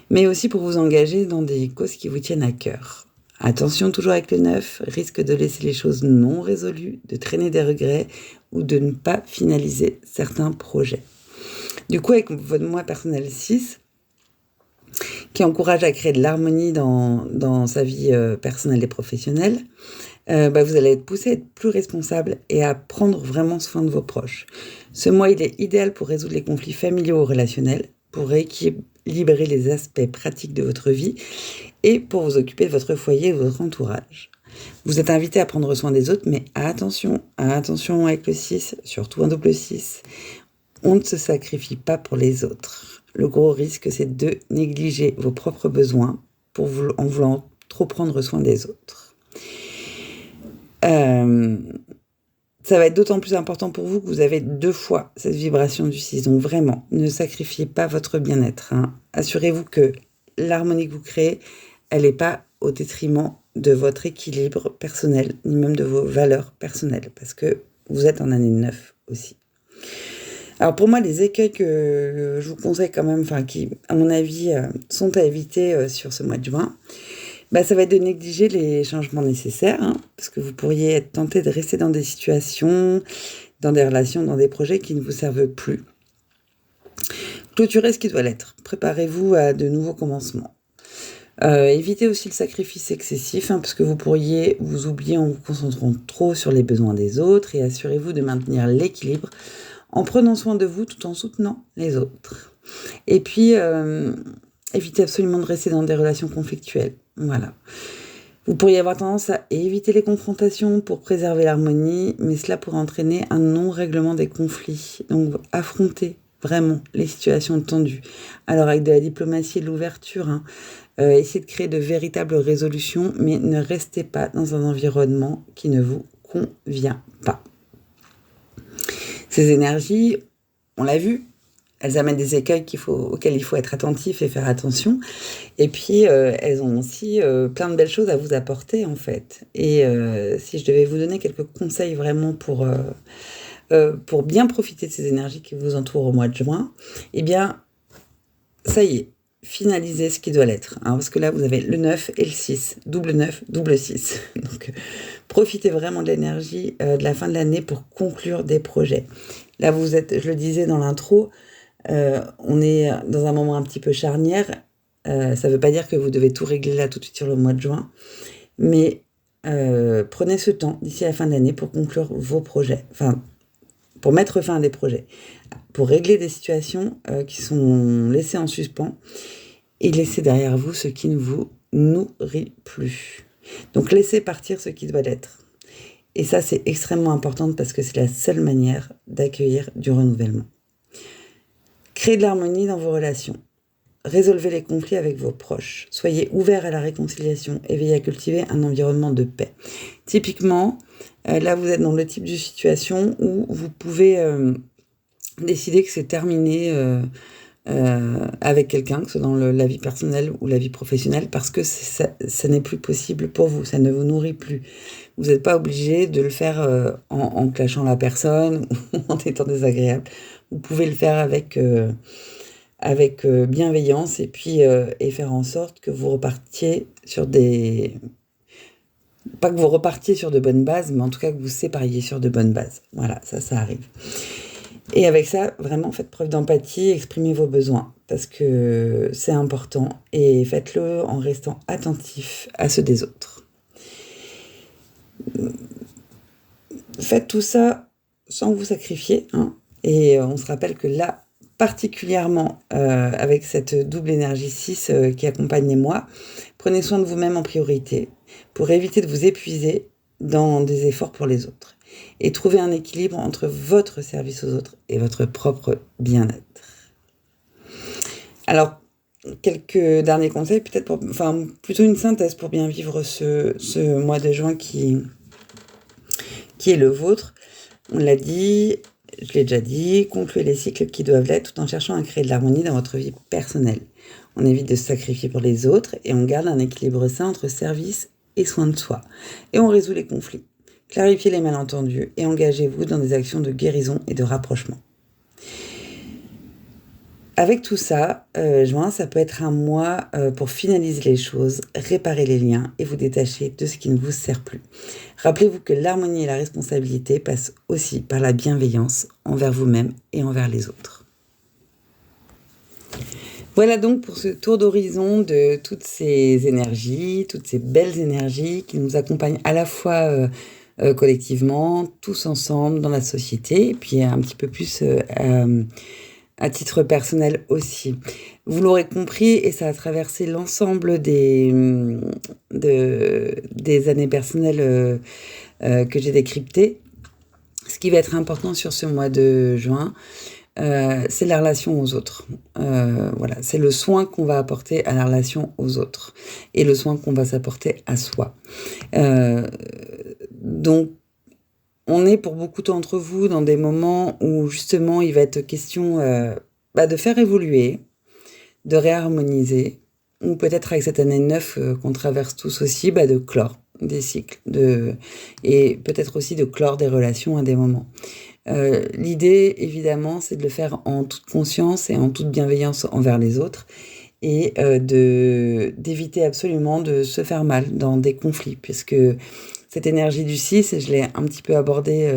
mais aussi pour vous engager dans des causes qui vous tiennent à cœur. Attention toujours avec le 9, risque de laisser les choses non résolues, de traîner des regrets ou de ne pas finaliser certains projets. Du coup, avec votre moi personnel 6, qui encourage à créer de l'harmonie dans sa vie personnelle et professionnelle, vous allez être poussé à être plus responsable et à prendre vraiment soin de vos proches. Ce mois, il est idéal pour résoudre les conflits familiaux ou relationnels, pour rééquilibrer les aspects pratiques de votre vie et pour vous occuper de votre foyer et de votre entourage. Vous êtes invité à prendre soin des autres, mais attention avec le 6, surtout un double 6. On ne se sacrifie pas pour les autres. Le gros risque, c'est de négliger vos propres besoins en voulant trop prendre soin des autres. Ça va être d'autant plus important pour vous que vous avez 2 fois cette vibration du 6. Donc vraiment, ne sacrifiez pas votre bien-être, hein. Assurez-vous que l'harmonie que vous créez, elle n'est pas au détriment de votre équilibre personnel, ni même de vos valeurs personnelles, parce que vous êtes en année 9 aussi. Alors pour moi, les écueils que je vous conseille quand même, qui à mon avis sont à éviter sur ce mois de juin, ça va être de négliger les changements nécessaires, hein, parce que vous pourriez être tenté de rester dans des situations, dans des relations, dans des projets qui ne vous servent plus. Clôturez ce qui doit l'être. Préparez-vous à de nouveaux commencements. Évitez aussi le sacrifice excessif, parce que vous pourriez vous oublier en vous concentrant trop sur les besoins des autres, et assurez-vous de maintenir l'équilibre en prenant soin de vous tout en soutenant les autres. Et puis, évitez absolument de rester dans des relations conflictuelles. Voilà. Vous pourriez avoir tendance à éviter les confrontations pour préserver l'harmonie, mais cela pourrait entraîner un non-règlement des conflits. Donc, affrontez vraiment les situations tendues. Alors, avec de la diplomatie et de l'ouverture, essayez de créer de véritables résolutions, mais ne restez pas dans un environnement qui ne vous convient pas. Ces énergies, on l'a vu, elles amènent des écueils auxquels il faut être attentif et faire attention. Et puis, elles ont aussi plein de belles choses à vous apporter, en fait. Et si je devais vous donner quelques conseils vraiment pour bien profiter de ces énergies qui vous entourent au mois de juin, ça y est, finalisez ce qui doit l'être. Hein, parce que là, vous avez le 9 et le 6, double 9, double 6. Donc, profitez vraiment de l'énergie de la fin de l'année pour conclure des projets. Là, vous êtes, je le disais dans l'intro, on est dans un moment un petit peu charnière. Ça ne veut pas dire que vous devez tout régler là tout de suite sur le mois de juin, mais prenez ce temps d'ici la fin de l'année pour conclure vos projets, pour mettre fin à des projets, pour régler des situations qui sont laissées en suspens et laisser derrière vous ce qui ne vous nourrit plus. Donc laissez partir ce qui doit l'être. Et ça, c'est extrêmement important parce que c'est la seule manière d'accueillir du renouvellement. Créez de l'harmonie dans vos relations. Résolvez les conflits avec vos proches. Soyez ouverts à la réconciliation et veillez à cultiver un environnement de paix. Typiquement, là, vous êtes dans le type de situation où vous pouvez décider que c'est terminé avec quelqu'un, que ce soit dans la vie personnelle ou la vie professionnelle, parce que ça n'est plus possible pour vous, ça ne vous nourrit plus. Vous n'êtes pas obligé de le faire en clashant la personne ou en étant désagréable. Vous pouvez le faire avec bienveillance et faire en sorte que vous repartiez sur pas que vous repartiez sur de bonnes bases, mais en tout cas que vous sépariez sur de bonnes bases. Voilà, ça arrive. Et avec ça, vraiment, faites preuve d'empathie, exprimez vos besoins, parce que c'est important, et faites-le en restant attentif à ceux des autres. Faites tout ça sans vous sacrifier, et on se rappelle que là, particulièrement avec cette double énergie 6 qui accompagne les mois, prenez soin de vous-même en priorité pour éviter de vous épuiser dans des efforts pour les autres et trouver un équilibre entre votre service aux autres et votre propre bien-être. Alors, quelques derniers conseils, peut-être plutôt une synthèse pour bien vivre ce mois de juin qui est le vôtre. On l'a dit, je l'ai déjà dit, concluez les cycles qui doivent l'être tout en cherchant à créer de l'harmonie dans votre vie personnelle. On évite de se sacrifier pour les autres et on garde un équilibre sain entre service et soin de soi. Et on résout les conflits. Clarifiez les malentendus et engagez-vous dans des actions de guérison et de rapprochement. Avec tout ça, juin, ça peut être un mois pour finaliser les choses, réparer les liens et vous détacher de ce qui ne vous sert plus. Rappelez-vous que l'harmonie et la responsabilité passent aussi par la bienveillance envers vous-même et envers les autres. Voilà donc pour ce tour d'horizon de toutes ces énergies, toutes ces belles énergies qui nous accompagnent à la fois collectivement, tous ensemble dans la société, et puis un petit peu plus à titre personnel aussi. Vous l'aurez compris, et ça a traversé l'ensemble des années personnelles que j'ai décryptées. Ce qui va être important sur ce mois de juin, c'est la relation aux autres. Voilà, c'est le soin qu'on va apporter à la relation aux autres et le soin qu'on va s'apporter à soi. Donc, on est pour beaucoup d'entre vous dans des moments où justement il va être question de faire évoluer, de réharmoniser, ou peut-être avec cette année 9 qu'on traverse tous aussi, de clore des cycles, et peut-être aussi de clore des relations à des moments. L'idée, évidemment, c'est de le faire en toute conscience et en toute bienveillance envers les autres, et d'éviter absolument de se faire mal dans des conflits, puisque cette énergie du 6, je l'ai un petit peu abordée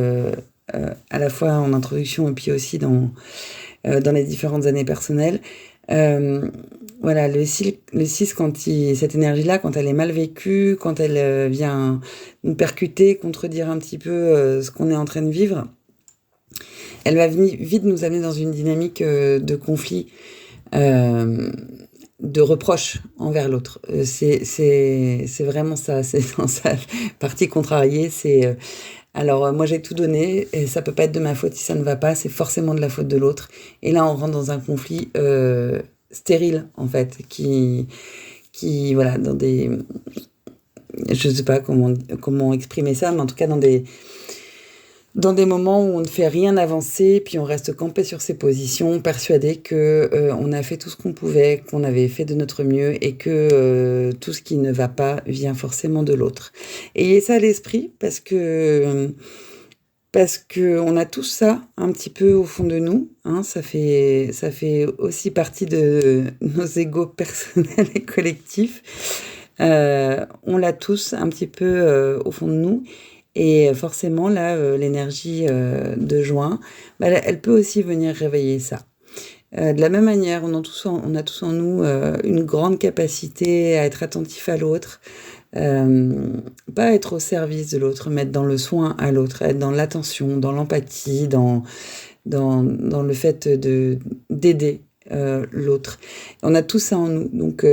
à la fois en introduction et puis aussi dans les différentes années personnelles. Voilà, le 6, cette énergie-là, quand elle est mal vécue, quand elle vient nous percuter, contredire un petit peu ce qu'on est en train de vivre, elle va vite nous amener dans une dynamique de conflit, de reproche envers l'autre. C'est vraiment ça, c'est dans sa partie contrariée, c'est... alors moi j'ai tout donné, et ça peut pas être de ma faute si ça ne va pas, c'est forcément de la faute de l'autre. Et là on rentre dans un conflit stérile en fait, qui voilà, dans des... je sais pas comment exprimer ça, mais en tout cas dans des moments où on ne fait rien avancer, puis on reste campé sur ses positions, persuadé que on a fait tout ce qu'on pouvait, qu'on avait fait de notre mieux, et que tout ce qui ne va pas vient forcément de l'autre. Ayez ça à l'esprit, parce que on a tout ça un petit peu au fond de nous, hein, ça fait aussi partie de nos égos personnels et collectifs. On l'a tous un petit peu au fond de nous. Et forcément, là, l'énergie de juin, elle peut aussi venir réveiller ça. De la même manière, on a tous en nous une grande capacité à être attentif à l'autre, pas être au service de l'autre, mais être dans le soin à l'autre, être dans l'attention, dans l'empathie, dans le fait d'aider l'autre. On a tout ça en nous, donc...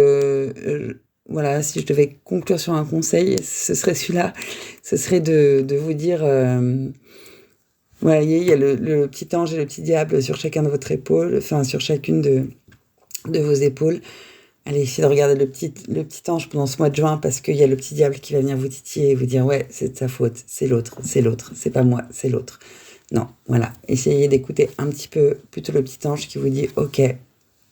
voilà, si je devais conclure sur un conseil, ce serait celui-là. Ce serait de vous dire, voilà, il y a le petit ange et le petit diable sur chacun de votre épaule, enfin sur chacune de vos épaules. Allez, essayez de regarder le petit ange pendant ce mois de juin, parce qu'il y a le petit diable qui va venir vous titiller et vous dire, ouais, c'est de sa faute, c'est l'autre, c'est pas moi, c'est l'autre. Non, voilà, essayez d'écouter un petit peu plutôt le petit ange qui vous dit, ok,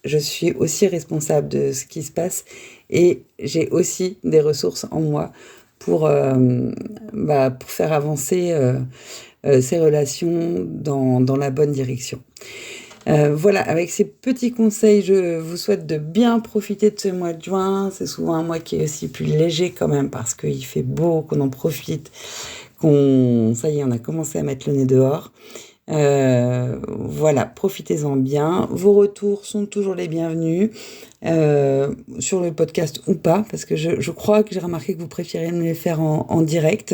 je suis aussi responsable de ce qui se passe et j'ai aussi des ressources en moi pour faire avancer ces relations dans la bonne direction. Voilà, avec ces petits conseils, je vous souhaite de bien profiter de ce mois de juin. C'est souvent un mois qui est aussi plus léger quand même, parce qu'il fait beau, qu'on en profite, ça y est, on a commencé à mettre le nez dehors. Voilà, profitez-en bien. Vos retours sont toujours les bienvenus sur le podcast ou pas, parce que je crois que j'ai remarqué que vous préférez me les faire en direct,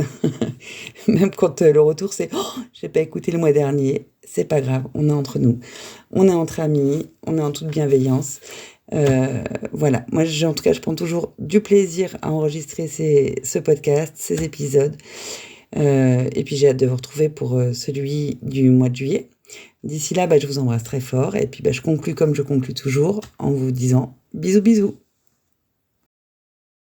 même quand le retour c'est j'ai pas écouté le mois dernier. c'est pas grave, on est entre nous, on est entre amis, on est en toute bienveillance. Voilà, moi en tout cas je prends toujours du plaisir à enregistrer ce podcast, ces épisodes. Et puis j'ai hâte de vous retrouver pour celui du mois de juillet. D'ici là, je vous embrasse très fort et puis je conclue comme je conclue toujours en vous disant bisous bisous.